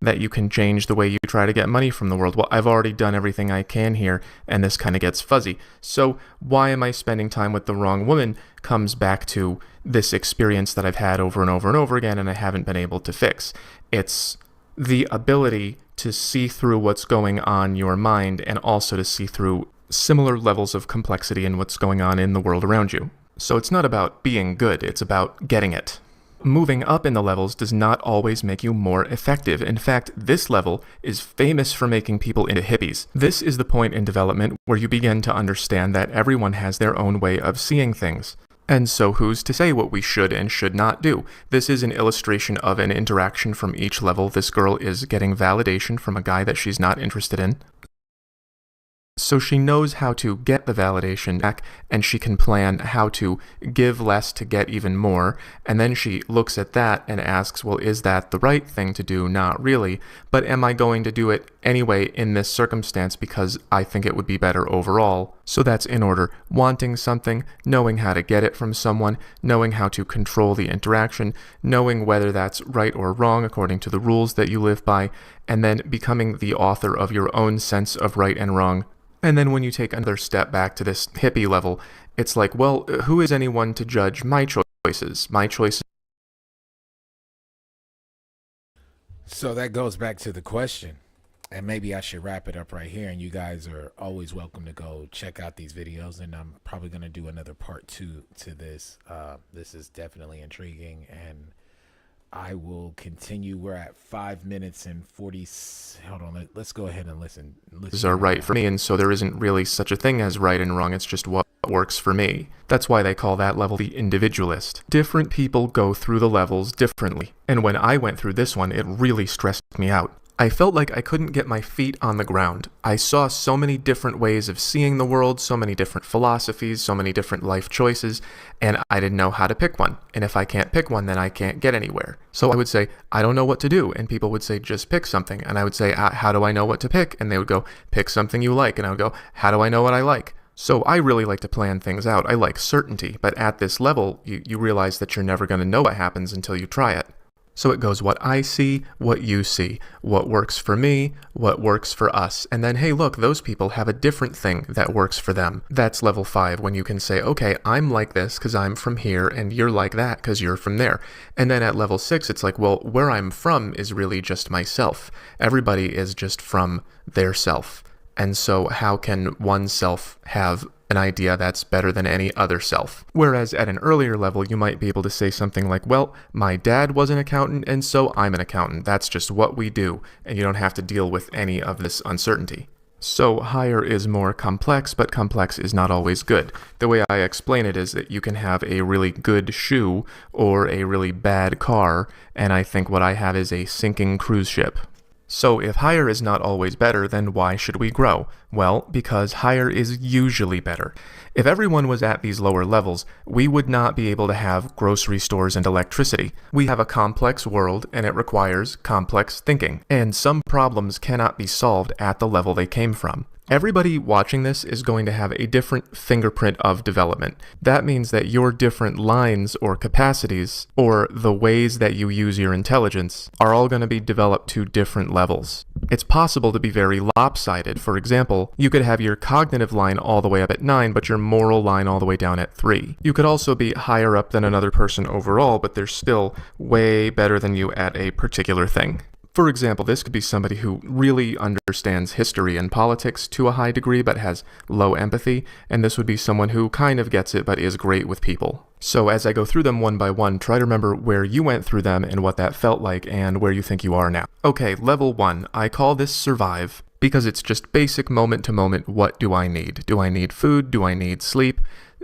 S4: that you can change the way you try to get money from the world? Well, I've already done everything I can here, and this kind of gets fuzzy. So why am I spending time with the wrong woman comes back to this experience that I've had over and over and over again, and I haven't been able to fix. It's the ability to see through what's going on in your mind and also to see through similar levels of complexity in what's going on in the world around you. So it's not about being good, it's about getting it. Moving up in the levels does not always make you more effective. In fact, this level is famous for making people into hippies. This is the point in development where you begin to understand that everyone has their own way of seeing things. And so who's to say what we should and should not do? This is an illustration of an interaction from each level. This girl is getting validation from a guy that she's not interested in. So she knows how to get the validation back, and she can plan how to give less to get even more, and then she looks at that and asks, well, is that the right thing to do? Not really, but am I going to do it anyway in this circumstance because I think it would be better overall? So that's in order. Wanting something, knowing how to get it from someone, knowing how to control the interaction, knowing whether that's right or wrong according to the rules that you live by, and then becoming the author of your own sense of right and wrong. And then when you take another step back to this hippie level, it's like, well, who is anyone to judge my choice? choices. My choices.
S1: So that goes back to the question. And maybe I should wrap it up right here. And you guys are always welcome to go check out these videos. And I'm probably going to do another part 2 to this. This is definitely intriguing. And I will continue. We're at 5 minutes and 40. Hold on. Let's go ahead and listen.
S4: Are right for me, and so there isn't really such a thing as right and wrong. It's just what works for me. That's why they call that level the individualist. Different people go through the levels differently, and when I went through this one, it really stressed me out. I felt like I couldn't get my feet on the ground. I saw so many different ways of seeing the world, so many different philosophies, so many different life choices, and I didn't know how to pick one. And if I can't pick one, then I can't get anywhere. So I would say, I don't know what to do. And people would say, just pick something. And I would say, how do I know what to pick? And they would go, pick something you like. And I would go, how do I know what I like? So I really like to plan things out. I like certainty. But at this level, you realize that you're never going to know what happens until you try it. So it goes what I see, what you see, what works for me, what works for us. And then, hey, look, those people have a different thing that works for them. That's level 5, when you can say, okay, I'm like this because I'm from here, and you're like that because you're from there. And then at level 6, it's like, well, where I'm from is really just myself. Everybody is just from their self. And so how can one self have an idea that's better than any other self? Whereas at an earlier level, you might be able to say something like, well, my dad was an accountant, and so I'm an accountant. That's just what we do, and you don't have to deal with any of this uncertainty. So higher is more complex, but complex is not always good. The way I explain it is that you can have a really good shoe or a really bad car, and I think what I have is a sinking cruise ship. So if higher is not always better, then why should we grow? Well, because higher is usually better. If everyone was at these lower levels, we would not be able to have grocery stores and electricity. We have a complex world, and it requires complex thinking. And some problems cannot be solved at the level they came from. Everybody watching this is going to have a different fingerprint of development. That means that your different lines or capacities, or the ways that you use your intelligence, are all going to be developed to different levels. It's possible to be very lopsided. For example, you could have your cognitive line all the way up at 9, but your moral line all the way down at 3. You could also be higher up than another person overall, but they're still way better than you at a particular thing. For example, this could be somebody who really understands history and politics to a high degree but has low empathy, and this would be someone who kind of gets it but is great with people. So as I go through them one by one, try to remember where you went through them and what that felt like and where you think you are now. Okay, level 1. I call this survive because it's just basic moment to moment. What do I need? Do I need food? Do I need sleep?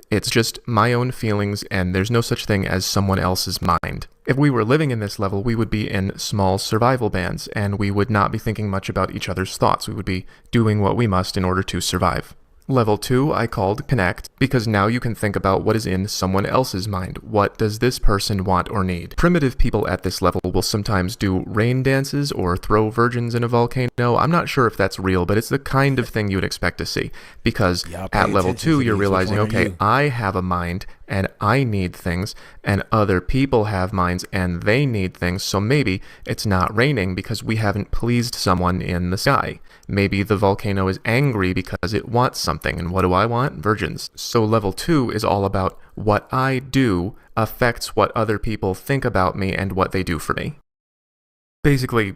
S4: It's just my own feelings, and there's no such thing as someone else's mind. If we were living in this level, we would be in small survival bands, and we would not be thinking much about each other's thoughts. We would be doing what we must in order to survive. Level 2 I called connect, because now you can think about what is in someone else's mind. What does this person want or need? Primitive people at this level will sometimes do rain dances or throw virgins in a volcano. I'm not sure if that's real, but it's the kind of thing you would expect to see, because at level 2 you're realizing, okay, I have a mind and I need things, and other people have minds and they need things, so maybe it's not raining because we haven't pleased someone in the sky. Maybe the volcano is angry because it wants something, and what do I want? Virgins. So level 2 is all about what I do affects what other people think about me and what they do for me. Basically,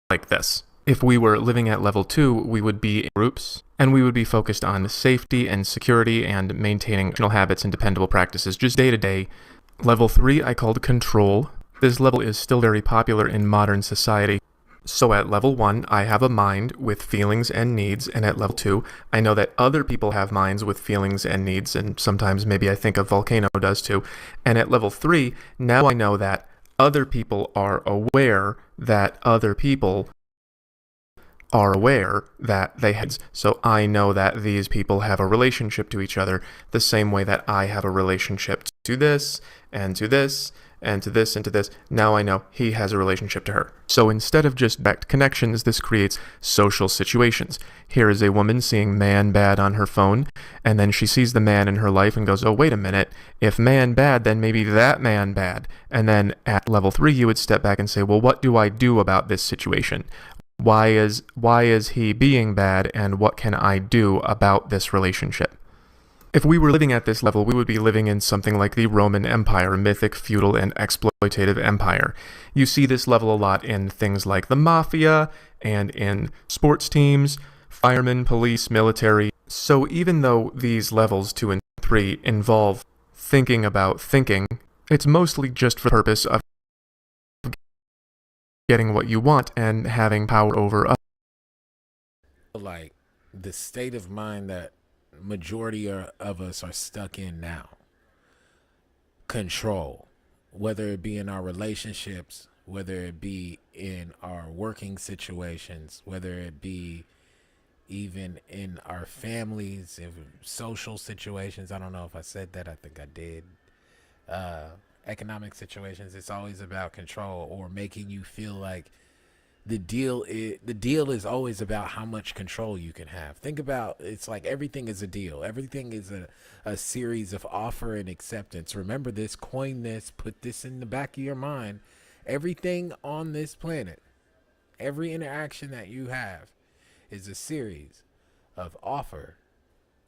S4: like this. If we were living at level 2, we would be in groups, and we would be focused on safety and security and maintaining traditional habits and dependable practices just day to day. Level 3 I called control. This level is still very popular in modern society. So at level 1, I have a mind with feelings and needs, and at level 2, I know that other people have minds with feelings and needs, and sometimes maybe I think a volcano does too. And at level 3, now I know that other people are aware that other people are aware that they have. So I know that these people have a relationship to each other the same way that I have a relationship to this, and to this, and to this, and to this. Now I know he has a relationship to her. So instead of just direct connections, this creates social situations. Here is a woman seeing man bad on her phone, and then she sees the man in her life and goes, oh, wait a minute, if man bad, then maybe that man bad. And then at level 3, you would step back and say, well, what do I do about this situation? Why is he being bad, and what can I do about this relationship? If we were living at this level, we would be living in something like the Roman Empire, mythic, feudal, and exploitative empire. You see this level a lot in things like the mafia and in sports teams, firemen, police, military. So even though these levels 2 and 3 involve thinking about thinking, it's mostly just for the purpose of getting what you want and having power over others.
S1: Like the state of mind that majority of us are stuck in now. Control, whether it be in our relationships, whether it be in our working situations, whether it be even in our families, in social situations. I don't know if I said that. I think I did. Economic situations. It's always about control or making you feel like the deal is always about how much control you can have. Think about, it's like everything is a deal. Everything is a series of offer and acceptance. Remember this, coin this, put this in the back of your mind. Everything on this planet, every interaction that you have is a series of offer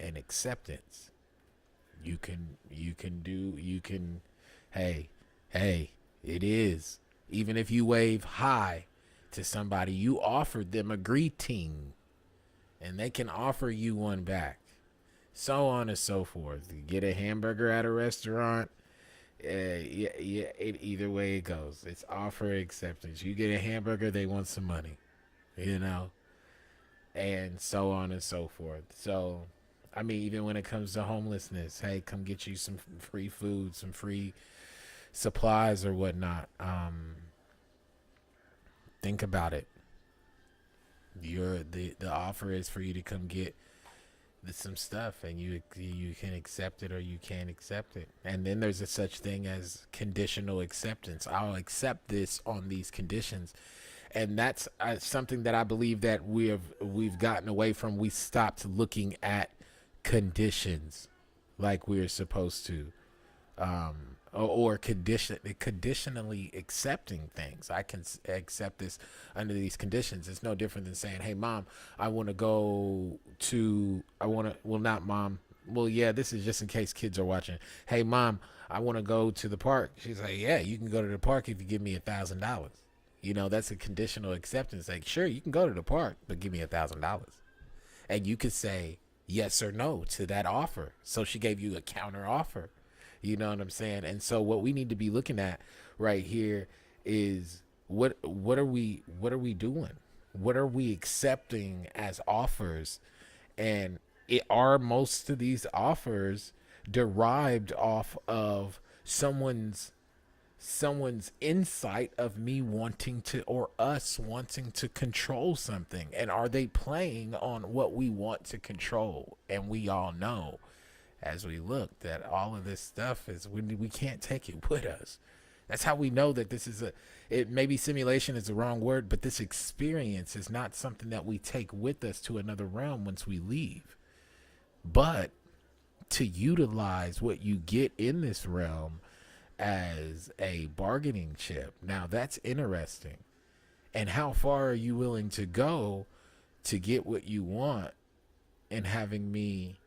S1: and acceptance. Hey, it is. Even if you wave hi to somebody, you offered them a greeting and they can offer you one back, so on and so forth. You get a hamburger at a restaurant, either way it goes, it's offer acceptance. You get a hamburger, they want some money, and so on and so forth. So I mean, even when it comes to homelessness, hey, come get you some free food, some free supplies or whatnot. Think about it. The offer is for you to come get some stuff, and you can accept it or you can't accept it. And then there's a such thing as conditional acceptance. I'll accept this on these conditions, and that's something that I believe that we've gotten away from. We stopped looking at conditions like we're supposed to. Or conditionally accepting things. I can accept this under these conditions. It's no different than saying, hey, mom, not mom. Well, yeah, this is just in case kids are watching. Hey, mom, I want to go to the park. She's like, yeah, you can go to the park if you give me $1,000. That's a conditional acceptance. Like, sure, you can go to the park, but give me $1,000. And you could say yes or no to that offer. So she gave you a counter offer. You know what I'm saying? And so what we need to be looking at right here is what are we doing? What are we accepting as offers? And are most of these offers derived off of someone's insight of me wanting to, or us wanting to control something? And are they playing on what we want to control? And we all know, as we look, that all of this stuff is, we can't take it with us. That's how we know that this is maybe simulation is the wrong word, but this experience is not something that we take with us to another realm once we leave. But to utilize what you get in this realm as a bargaining chip, now that's interesting. And how far are you willing to go to get what you want, and having me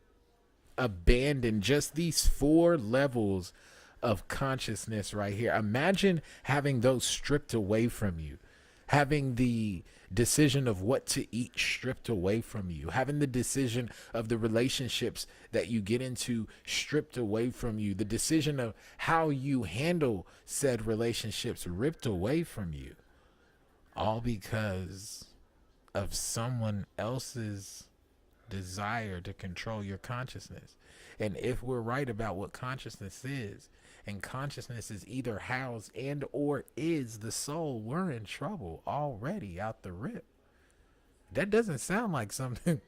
S1: abandon just these 4 levels of consciousness right here? Imagine having those stripped away from you, having the decision of what to eat stripped away from you, having the decision of the relationships that you get into stripped away from you, the decision of how you handle said relationships ripped away from you, all because of someone else's desire to control your consciousness. And if we're right about what consciousness is, and consciousness is either housed and or is the soul, we're in trouble already out the rip. That doesn't sound like something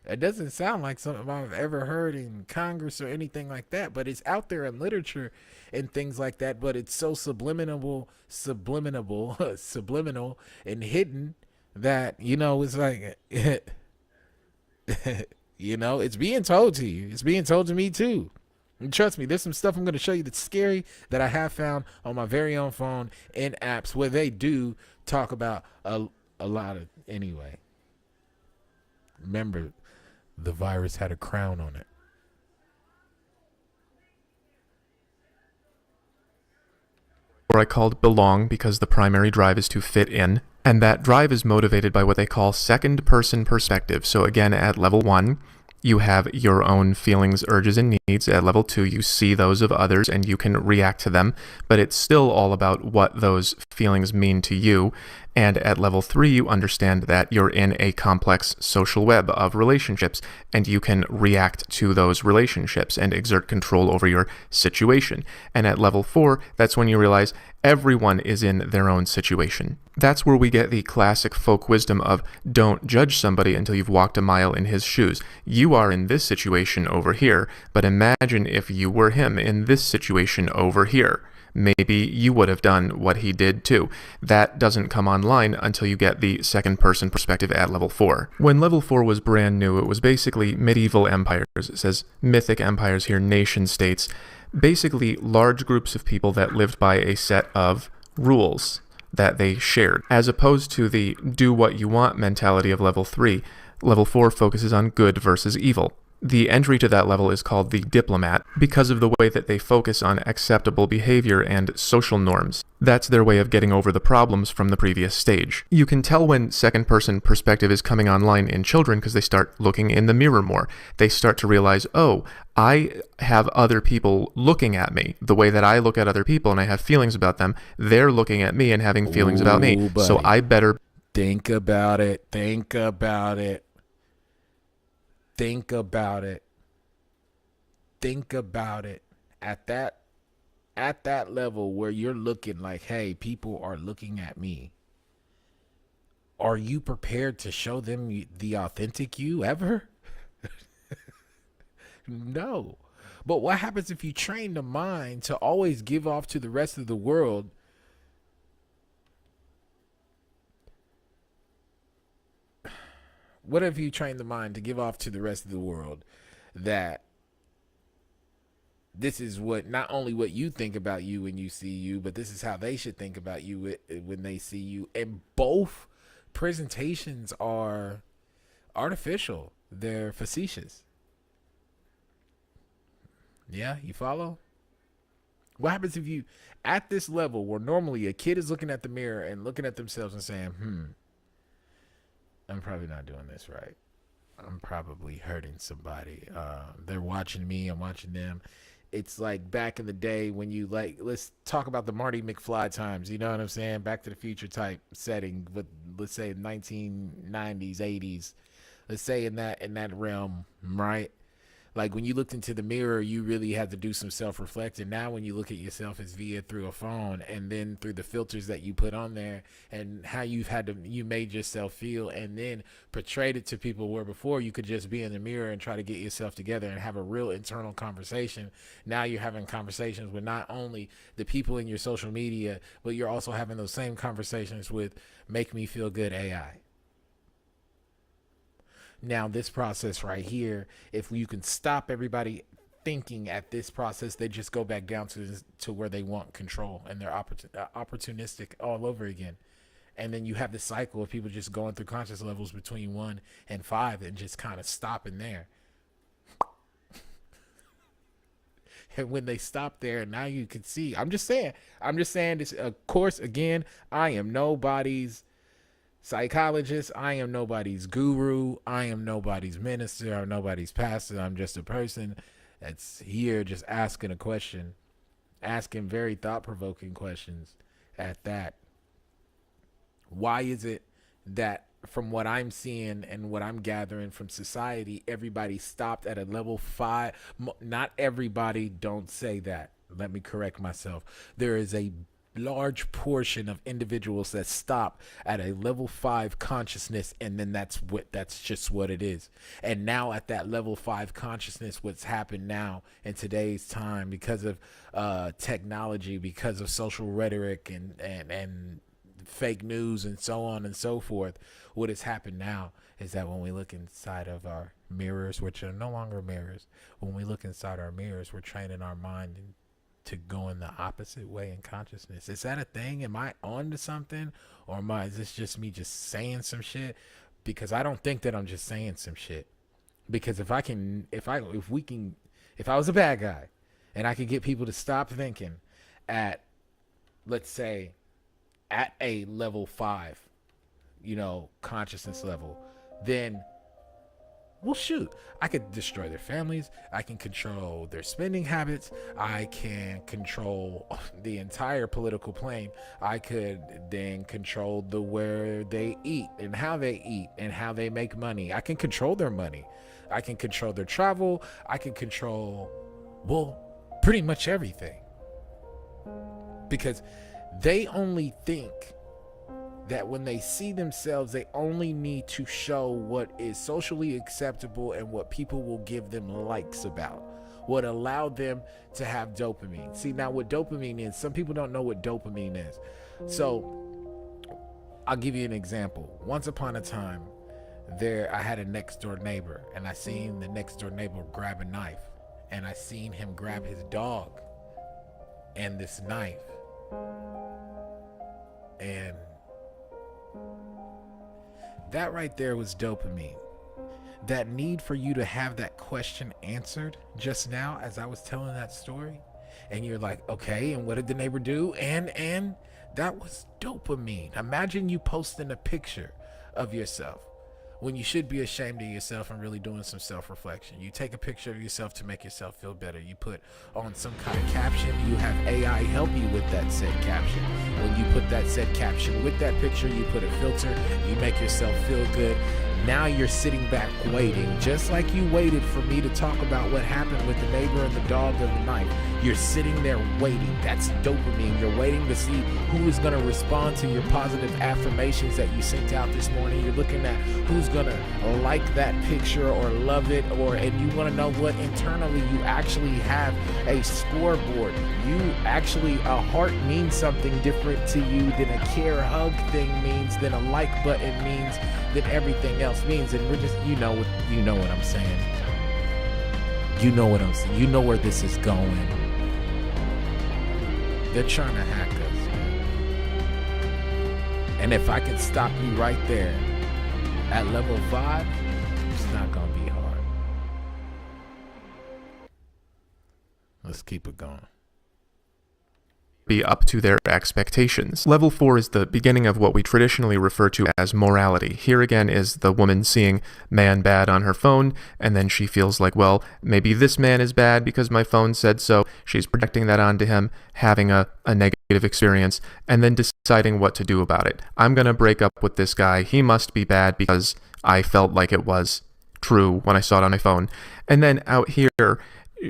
S1: I've ever heard in Congress or anything like that, but it's out there in literature and things like that. But it's so subliminal and hidden that, it's like it's being told to you. It's being told to me too. And trust me, there's some stuff I'm going to show you that's scary that I have found on my very own phone in apps where they do talk about a lot of, anyway. Remember, the virus had a crown on it.
S4: I called belong because the primary drive is to fit in. And that drive is motivated by what they call second person perspective. So again, at level 1, you have your own feelings, urges, and needs. At level 2, you see those of others and you can react to them, but it's still all about what those feelings mean to you. And at level 3, you understand that you're in a complex social web of relationships and you can react to those relationships and exert control over your situation. And at level 4, that's when you realize everyone is in their own situation. That's where we get the classic folk wisdom of don't judge somebody until you've walked a mile in his shoes. You are in this situation over here, but imagine if you were him in this situation over here. Maybe you would have done what he did too. That doesn't come online until you get the second person perspective at level 4. When level 4 was brand new, it was basically medieval empires. It says mythic empires here, nation states. Basically large groups of people that lived by a set of rules that they shared, as opposed to the do what you want mentality of level 3. Level 4 focuses on good versus evil. The entry to that level is called the diplomat because of the way that they focus on acceptable behavior and social norms. That's their way of getting over the problems from the previous stage. You can tell when second-person perspective is coming online in children because they start looking in the mirror more. They start to realize, oh, I have other people looking at me the way that I look at other people and I have feelings about them. They're looking at me and having feelings about me.
S1: Buddy.
S4: So I better
S1: think about it. Think about it. Think about it. Think about it. At that level where you're looking like, hey, people are looking at me. Are you prepared to show them the authentic you ever? No. But what happens if you train the mind to always give off to the rest of the world what if you train the mind to give off to the rest of the world that this is what not only what you think about you when you see you, but this is how they should think about you when they see you. And both presentations are artificial. They're facetious. Yeah, you follow? What happens if you, at this level where normally a kid is looking at the mirror and looking at themselves and saying, I'm probably not doing this right. I'm probably hurting somebody. They're watching me. I'm watching them. It's like back in the day when you let's talk about the Marty McFly times. You know what I'm saying? Back to the Future type setting, but let's say 1990s, 80s. Let's say in that realm, right? Like when you looked into the mirror, you really had to do some self-reflecting. Now when you look at yourself, it's via through a phone and then through the filters that you put on there and how you made yourself feel and then portrayed it to people where before you could just be in the mirror and try to get yourself together and have a real internal conversation. Now you're having conversations with not only the people in your social media, but you're also having those same conversations with Make Me Feel Good AI. Now, this process right here, if you can stop everybody thinking at this process, they just go back down to where they want control and they're opportunistic all over again. And then you have this cycle of people just going through conscious levels between 1 and 5 and just kind of stopping there. And when they stop there, now you can see, I'm just saying this, of course, again, I am nobody's psychologist. I am nobody's guru. I am nobody's minister. I'm nobody's pastor. I'm just a person that's here just asking a question, asking very thought-provoking questions at that. Why is it that from what I'm seeing and what I'm gathering from society, everybody stopped at a level 5? Not everybody, don't say that. Let me correct myself. There is a large portion of individuals that stop at a level 5 consciousness, and then that's just what it is. And now at that level 5 consciousness, what's happened now in today's time because of technology, because of social rhetoric and fake news and so on and so forth, what has happened now is that when we look inside of our mirrors, which are no longer mirrors, when we look inside our mirrors, we're training our mind to go in the opposite way in consciousness. Is that a thing? Am I on to something? Or is this just me just saying some shit? Because I don't think that I'm just saying some shit. Because if I was a bad guy and I could get people to stop thinking at let's say at a level 5, consciousness level, then, well, shoot, I could destroy their families. I can control their spending habits. I can control the entire political plane. I could then control where they eat and how they make money. I can control their money. I can control their travel. I can control, well, pretty much everything. Because they only think that when they see themselves, they only need to show what is socially acceptable and what people will give them likes about, what allow them to have dopamine. See, now what dopamine is, some people don't know what dopamine is. So I'll give you an example. Once upon a time, I had a next door neighbor, and I seen the next door neighbor grab a knife, and I seen him grab his dog and this knife. And that right there was dopamine. That need for you to have that question answered just now as I was telling that story. And you're like, okay, and what did the neighbor do? And that was dopamine. Imagine you posting a picture of yourself when you should be ashamed of yourself and really doing some self-reflection. You take a picture of yourself to make yourself feel better. You put on some kind of caption. You have AI help you with that said caption. When you put that said caption with that picture, you put a filter. You make yourself feel good. Now you're sitting back waiting, just like you waited for me to talk about what happened with the neighbor and the dog and the knife. You're sitting there waiting. That's dopamine. You're waiting to see who is going to respond to your positive affirmations that you sent out this morning. You're looking at who's going to like that picture or love it, and you want to know what internally you actually have a scoreboard. A heart means something different to you than a care hug thing means, than a like button means, than everything else means. And we're just, you know what I'm saying. You know what I'm saying. You know where this is going. They're trying to hack us. And if I could stop you right there at level 5, it's not going to be hard. Let's keep it going.
S4: Be up to their expectations. Level 4 is the beginning of what we traditionally refer to as morality. Here again is the woman seeing man bad on her phone, and then she feels like, well, maybe this man is bad because my phone said so. She's projecting that onto him, having a negative experience, and then deciding what to do about it. I'm going to break up with this guy. He must be bad because I felt like it was true when I saw it on my phone. And then out here,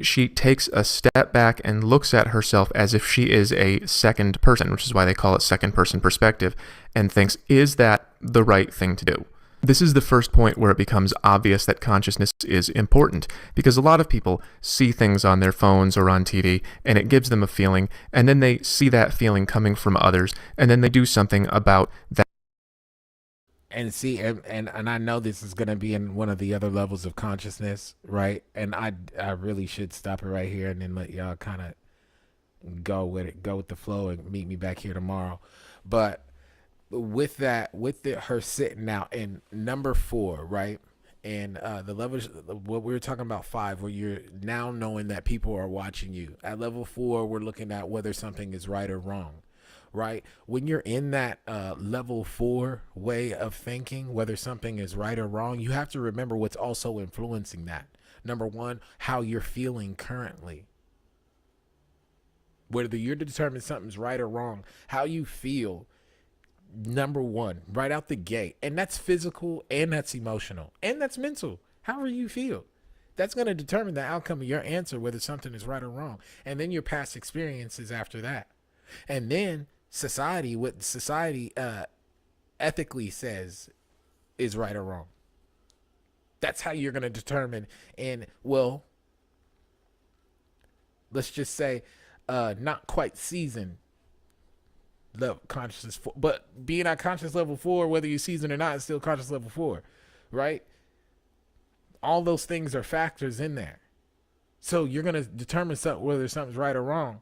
S4: she takes a step back and looks at herself as if she is a second person, which is why they call it second person perspective, and thinks, is that the right thing to do? This is the first point where it becomes obvious that consciousness is important, because a lot of people see things on their phones or on TV, and it gives them a feeling, and then they see that feeling coming from others, and then they do something about that.
S1: And see, and I know this is going to be in one of the other levels of consciousness, right? And I really should stop it right here and then let y'all kind of go with the flow and meet me back here tomorrow. But with her sitting out in number 4, right? And the levels, what we were talking about 5, where you're now knowing that people are watching you. At level 4, we're looking at whether something is right or wrong. Right? When you're in that level 4 way of thinking, whether something is right or wrong, you have to remember what's also influencing that. Number 1, how you're feeling currently. Whether you're determining something's right or wrong, how you feel, number 1, right out the gate. And that's physical, and that's emotional, and that's mental. However you feel. That's going to determine the outcome of your answer, whether something is right or wrong. And then your past experiences after that. And then what society ethically says is right or wrong. That's how you're going to determine. And, well, let's just say not quite seasoned level consciousness 4, but being at conscious level 4, whether you're seasoned or not, is still conscious level 4, right? All those things are factors in there. So you're going to determine whether something's right or wrong.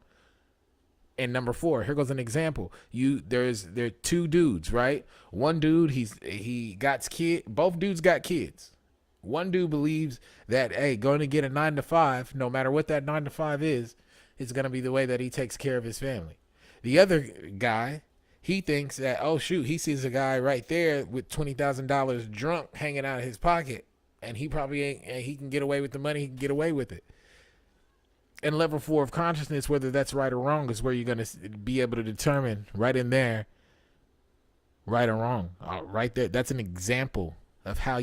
S1: And number 4, here goes an example. There are 2 dudes, right? One dude, he got kid. Both dudes got kids. One dude believes that, hey, going to get a 9 to 5, no matter what that 9 to 5 is going to be the way that he takes care of his family. The other guy, he thinks that, oh shoot, he sees a guy right there with $20,000 drunk hanging out of his pocket, and he probably ain't, and he can get away with the money, he can get away with it. And level 4 of consciousness, whether that's right or wrong, is where you're going to be able to determine right in there, right or wrong. Right there, that's an example of how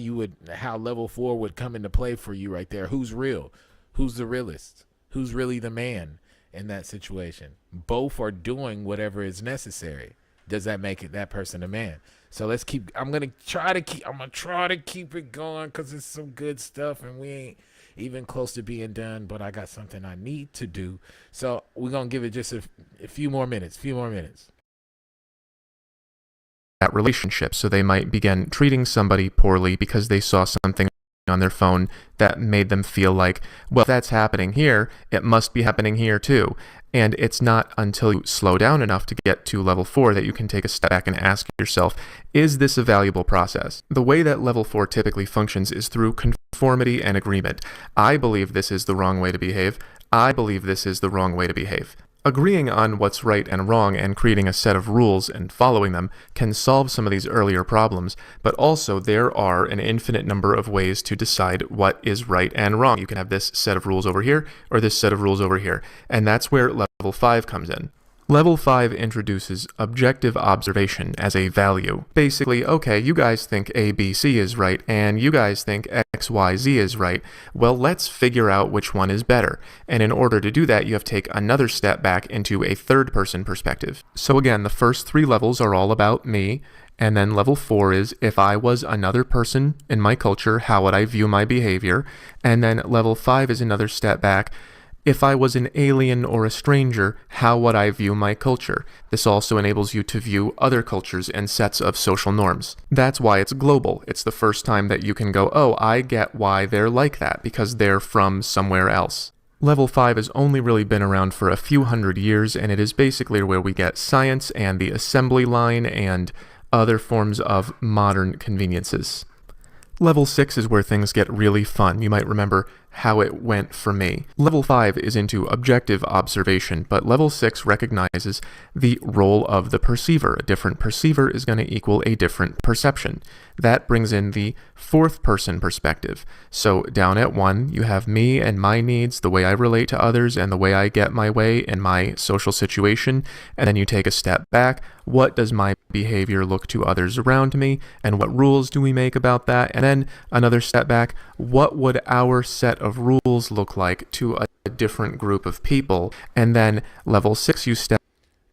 S1: level 4 would come into play for you right there. Who's real? Who's the realist? Who's really the man in that situation? Both are doing whatever is necessary. Does that make that person a man? So let's keep. I'm gonna try to keep it going because it's some good stuff, and we ain't even close to being done. But I got something I need to do, so we're gonna give it just a few more minutes.
S4: That relationship. So they might begin treating somebody poorly because they saw something on their phone that made them feel like, well, if that's happening here, it must be happening here too. And it's not until you slow down enough to get to level 4 that you can take a step back and ask yourself, is this a valuable process? The way that level 4 typically functions is through conformity and agreement. I believe this is the wrong way to behave. I believe this is the wrong way to behave. Agreeing on what's right and wrong and creating a set of rules and following them can solve some of these earlier problems, but also there are an infinite number of ways to decide what is right and wrong. You can have this set of rules over here or this set of rules over here, and that's where level 5 comes in. Level 5 introduces objective observation as a value. Basically, okay, you guys think A, B, C is right, and you guys think X, Y, Z is right. Well, let's figure out which one is better. And in order to do that, you have to take another step back into a third-person perspective. So again, the first 3 levels are all about me, and then level 4 is, if I was another person in my culture, how would I view my behavior? And then level 5 is another step back. If I was an alien or a stranger, how would I view my culture? This also enables you to view other cultures and sets of social norms. That's why it's global. It's the first time that you can go, oh, I get why they're like that, because they're from somewhere else. Level 5 has only really been around for a few hundred years, and it is basically where we get science and the assembly line and other forms of modern conveniences. Level 6 is where things get really fun. You might remember how it went for me. Level 5 is into objective observation, but level 6 recognizes the role of the perceiver. A different perceiver is going to equal a different perception. That brings in the fourth person perspective. So down at 1, you have me and my needs, the way I relate to others, and the way I get my way in my social situation. And then you take a step back. What does my behavior look to others around me? And what rules do we make about that? And then another step back. What would our set of rules look like to a different group of people? And then level 6, you step.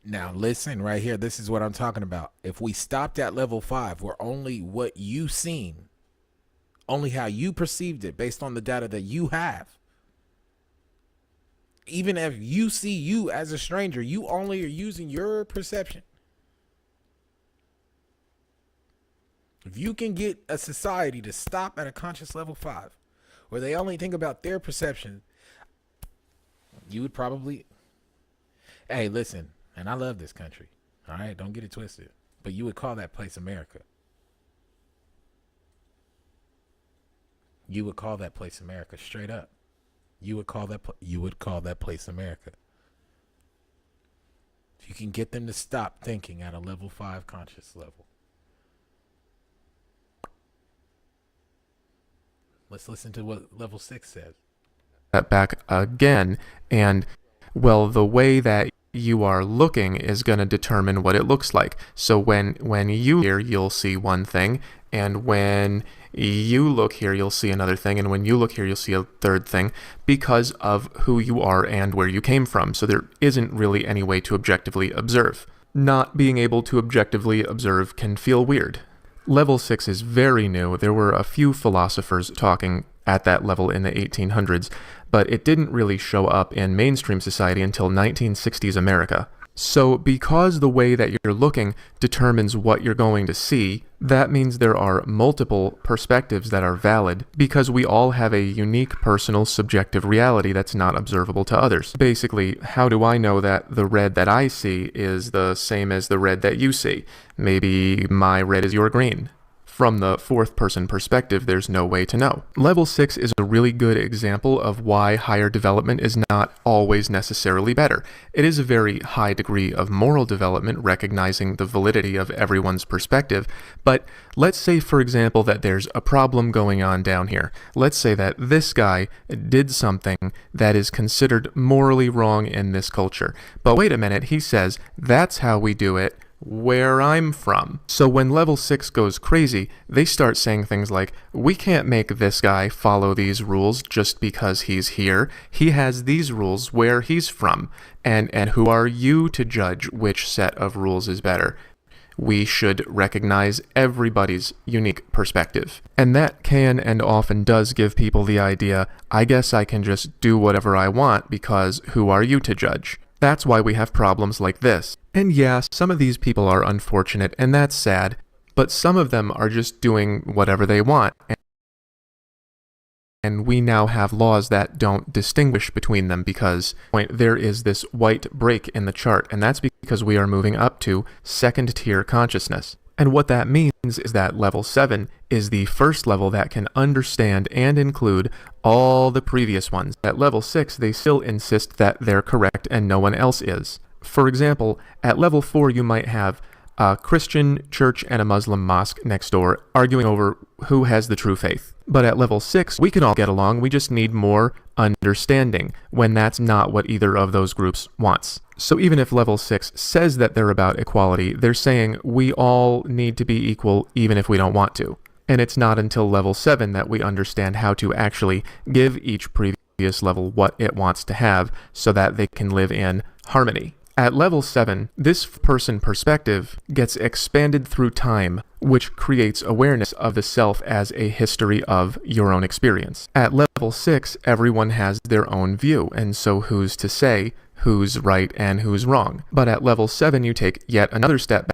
S1: Now listen right here. This is what I'm talking about. If we stopped at level 5, where only what you seen, only how you perceived it based on the data that you have. Even if you see you as a stranger, you only are using your perception. If you can get a society to stop at a conscious level 5, where they only think about their perception, you would probably, hey, listen, and I love this country, all right? Don't get it twisted. But you would call that place America. You would call that place America, straight up. You would call that place America. If you can get them to stop thinking at a level 5 conscious level. Let's listen to what level 6 says.
S4: That back again, and well, the way that you are looking is going to determine what it looks like. So when you here, you'll see one thing, and when you look here, you'll see another thing, and when you look here, you'll see a third thing, because of who you are and where you came from. So there isn't really any way to objectively observe. Not being able to objectively observe can feel weird. Level 6 is very new. There were a few philosophers talking at that level in the 1800s, but it didn't really show up in mainstream society until 1960s America. So because the way that you're looking determines what you're going to see, that means there are multiple perspectives that are valid, because we all have a unique personal subjective reality that's not observable to others. Basically, how do I know that the red that I see is the same as the red that you see? Maybe my red is your green. From the fourth person perspective, there's no way to know. Level 6 is a really good example of why higher development is not always necessarily better. It is a very high degree of moral development, recognizing the validity of everyone's perspective, but let's say, for example, that there's a problem going on down here. Let's say that this guy did something that is considered morally wrong in this culture. But wait a minute, he says, that's how we do it where I'm from. So when level 6 goes crazy, they start saying things like, we can't make this guy follow these rules just because he's here. He has these rules where he's from. And who are you to judge which set of rules is better? We should recognize everybody's unique perspective. And that can and often does give people the idea, I guess I can just do whatever I want because who are you to judge? That's why we have problems like this. And yeah, some of these people are unfortunate, and that's sad, but some of them are just doing whatever they want. And we now have laws that don't distinguish between them because there is this white break in the chart, and that's because we are moving up to second tier consciousness. And what that means is that level 7 is the first level that can understand and include all the previous ones. At level 6, they still insist that they're correct and no one else is. For example, at level 4, you might have a Christian church and a Muslim mosque next door arguing over who has the true faith. But at level 6, we can all get along, we just need more understanding, when that's not what either of those groups wants. So even if level 6 says that they're about equality, they're saying we all need to be equal even if we don't want to. And it's not until level 7 that we understand how to actually give each previous level what it wants to have so that they can live in harmony. At level 7, this person perspective gets expanded through time, which creates awareness of the self as a history of your own experience. At level 6, everyone has their own view, and so who's to say who's right and who's wrong? But at level 7, you take yet another step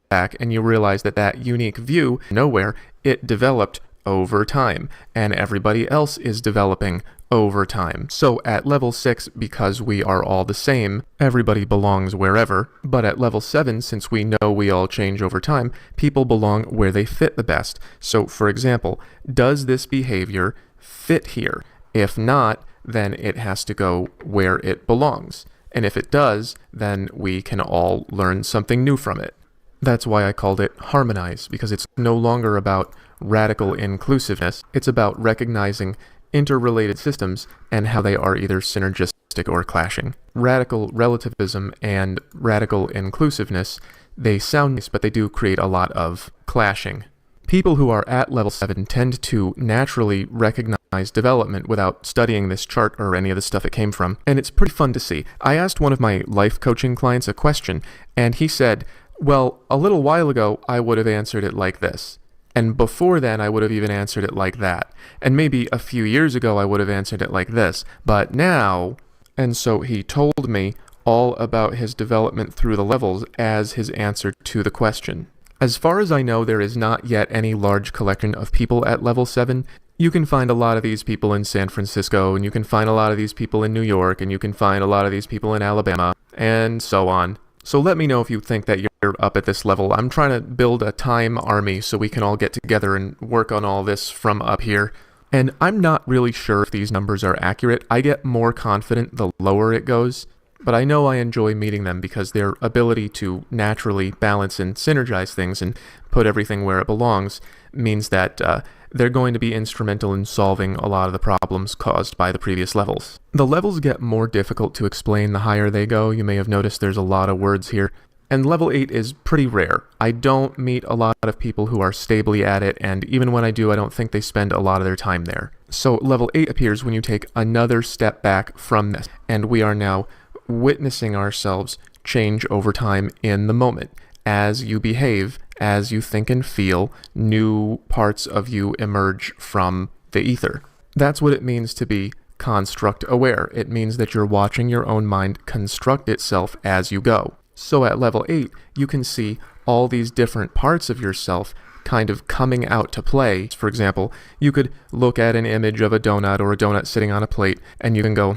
S4: back and you realize that that unique view, nowhere, it developed over time, and everybody else is developing over time. So at level 6, because we are all the same, everybody belongs wherever, but at level 7, since we know we all change over time, people belong where they fit the best. So for example, does this behavior fit here? If not, then it has to go where it belongs. And if it does, then we can all learn something new from it. That's why I called it harmonize, because it's no longer about radical inclusiveness. It's about recognizing interrelated systems and how they are either synergistic or clashing. Radical relativism and radical inclusiveness, they sound nice, but they do create a lot of clashing. People who are at level 7 tend to naturally recognize development without studying this chart or any of the stuff it came from, and it's pretty fun to see. I asked one of my life coaching clients a question, and he said, well, a little while ago, I would have answered it like this. And before then, I would have even answered it like that. And maybe a few years ago, I would have answered it like this. But now... And so he told me all about his development through the levels as his answer to the question. As far as I know, there is not yet any large collection of people at level 7. You can find a lot of these people in San Francisco, and you can find a lot of these people in New York, and you can find a lot of these people in Alabama, and so on. So let me know if you think that you're up at this level. I'm trying to build a time army so we can all get together and work on all this from up here. And I'm not really sure if these numbers are accurate. I get more confident the lower it goes, but I know I enjoy meeting them because their ability to naturally balance and synergize things and put everything where it belongs means that they're going to be instrumental in solving a lot of the problems caused by the previous levels. The levels get more difficult to explain the higher they go. You may have noticed there's a lot of words here. And level 8 is pretty rare. I don't meet a lot of people who are stably at it, and even when I do, I don't think they spend a lot of their time there. So level 8 appears when you take another step back from this, and we are now witnessing ourselves change over time in the moment. As you behave, as you think and feel, new parts of you emerge from the ether. That's what it means to be construct aware. It means that you're watching your own mind construct itself as you go. So at level 8, you can see all these different parts of yourself kind of coming out to play. For example, you could look at an image of a donut or a donut sitting on a plate, and you can go,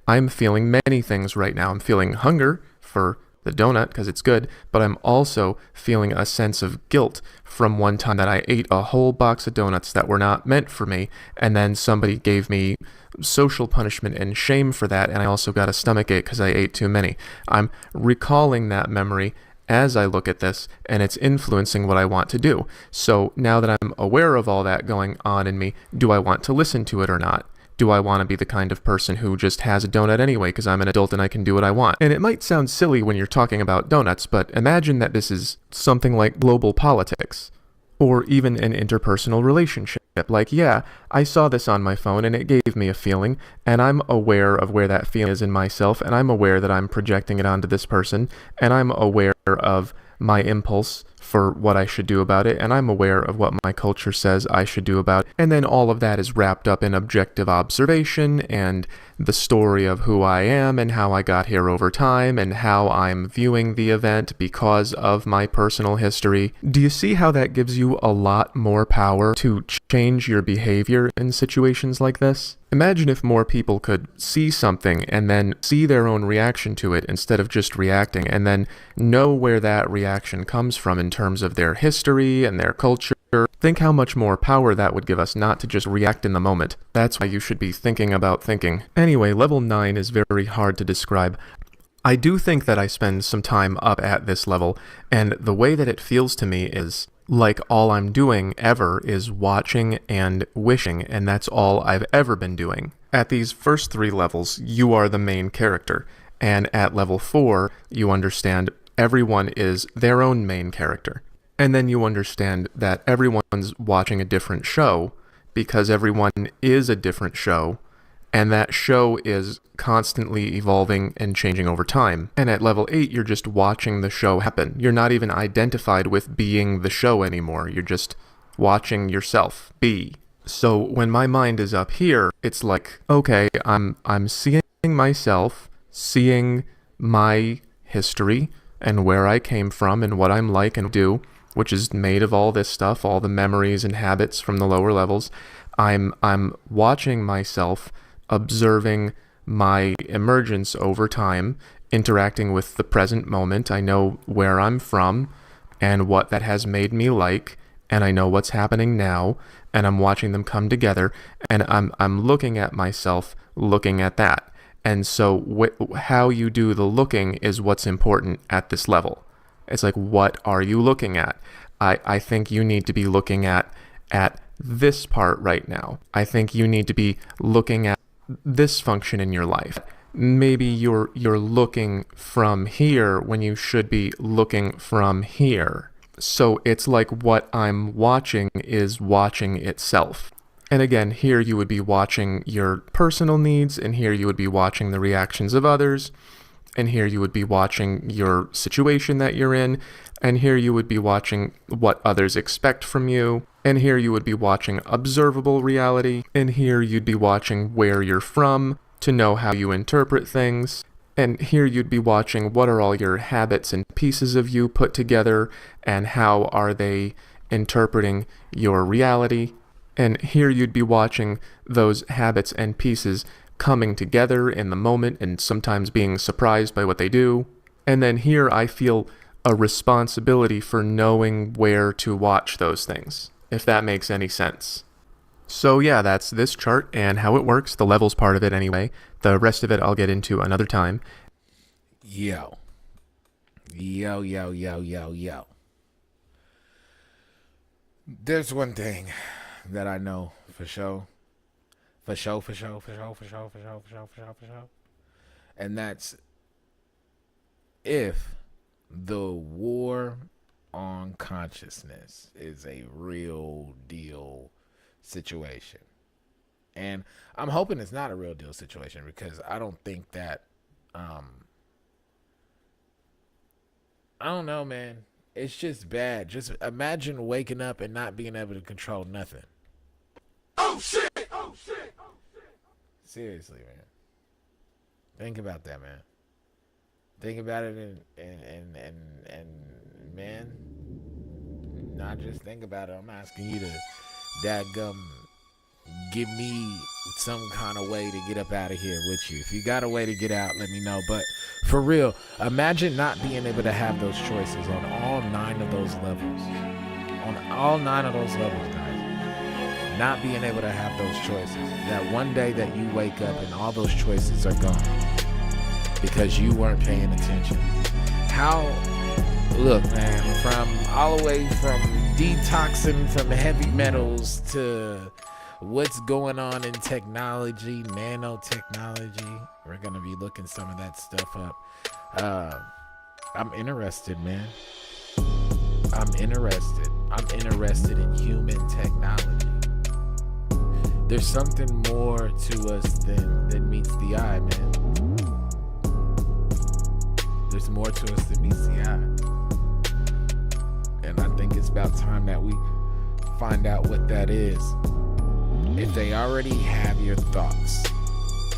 S4: I'm feeling many things right now. I'm feeling hunger for the donut because it's good, but I'm also feeling a sense of guilt from one time that I ate a whole box of donuts that were not meant for me, and then somebody gave me social punishment and shame for that, and I also got a stomachache because I ate too many. I'm recalling that memory as I look at this, and it's influencing what I want to do. So now that I'm aware of all that going on in me, do I want to listen to it or not? Do I want to be the kind of person who just has a donut anyway because I'm an adult and I can do what I want? And it might sound silly when you're talking about donuts, but imagine that this is something like global politics, or even an interpersonal relationship. Like, yeah, I saw this on my phone and it gave me a feeling, and I'm aware of where that feeling is in myself, and I'm aware that I'm projecting it onto this person, and I'm aware of my impulse for what I should do about it, and I'm aware of what my culture says I should do about it. And then all of that is wrapped up in objective observation and the story of who I am and how I got here over time and how I'm viewing the event because of my personal history. Do you see how that gives you a lot more power to change your behavior in situations like this? Imagine if more people could see something and then see their own reaction to it instead of just reacting, and then know where that reaction comes from in terms of their history and their culture. Think how much more power that would give us not to just react in the moment. That's why you should be thinking about thinking. Anyway, level 9 is very hard to describe. I do think that I spend some time up at this level, and the way that it feels to me is like all I'm doing ever is watching and wishing, and that's all I've ever been doing. At these first 3 levels, you are the main character, and at level 4, you understand everyone is their own main character. And then you understand that everyone's watching a different show, because everyone is a different show, and that show is constantly evolving and changing over time. And at level 8, you're just watching the show happen. You're not even identified with being the show anymore. You're just watching yourself be. So when my mind is up here, it's like, okay, I'm seeing myself, seeing my history and where I came from and what I'm like and do, which is made of all this stuff, all the memories and habits from the lower levels. I'm watching myself, observing my emergence over time, interacting with the present moment. I know where I'm from and what that has made me like, and I know what's happening now, and I'm watching them come together, and I'm looking at myself, looking at that. And so how you do the looking is what's important at this level. It's like, what are you looking at? I think you need to be looking at this part right now. I think you need to be looking at this function in your life. Maybe you're looking from here when you should be looking from here. So it's like what I'm watching is watching itself. And again, here you would be watching your personal needs, and here you would be watching the reactions of others, and here you would be watching your situation that you're in, and here you would be watching what others expect from you, and here you would be watching observable reality, and here you'd be watching where you're from to know how you interpret things, and here you'd be watching what are all your habits and pieces of you put together, and how are they interpreting your reality, and here you'd be watching those habits and pieces coming together in the moment and sometimes being surprised by what they do. And then here I feel a responsibility for knowing where to watch those things, if that makes any sense. So yeah, that's this chart and how it works, the levels part of it anyway. The rest of it I'll get into another time.
S1: Yo. There's one thing that I know for sure. And that's if the war on consciousness is a real deal situation. And I'm hoping it's not a real deal situation, because I don't think that I don't know, man. It's just bad. Just imagine waking up and not being able to control nothing. Oh shit! Seriously, man. Think about that, man. Think about it and man, not just think about it. I'm asking you to dadgum give me some kind of way to get up out of here with you. If you got a way to get out, let me know. But For real, imagine not being able to have those choices on all 9 of those levels. On all 9 of those levels, guys. Not being able to have those choices. That one day that you wake up and all those choices are gone because you weren't paying attention. How, look, man, from all the way from detoxing from heavy metals to what's going on in technology, nanotechnology. We're going to be looking some of that stuff up. I'm interested, man. I'm interested in human technology. There's something more to us than meets the eye, man. There's more to us than meets the eye. And I think it's about time that we find out what that is. If they already have your thoughts,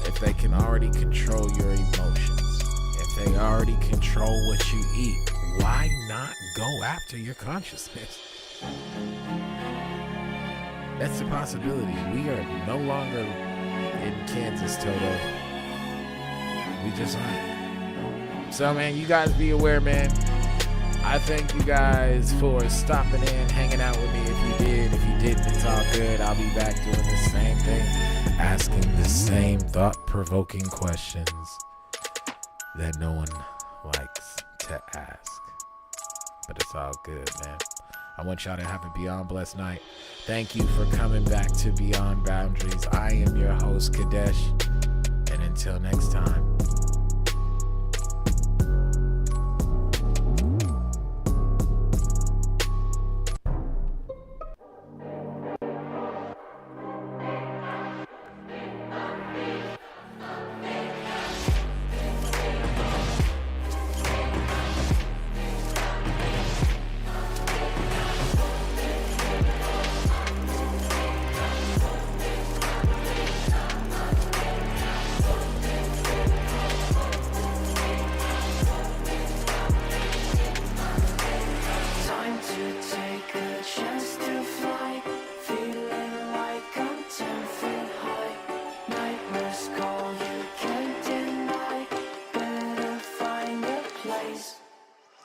S1: if they can already control your emotions, if they already control what you eat, why not go after your consciousness? That's a possibility. We are no longer in Kansas, Toto. We just aren't. So, man, you guys be aware, man. I thank you guys for stopping in, hanging out with me. If you did, if you didn't, it's all good. I'll be back doing the same thing, asking the same thought-provoking questions that no one likes to ask. But it's all good, man. I want y'all to have a beyond blessed night. Thank you for coming back to Beyond Boundaries. I am your host, Kadesh. And until next time.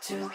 S5: To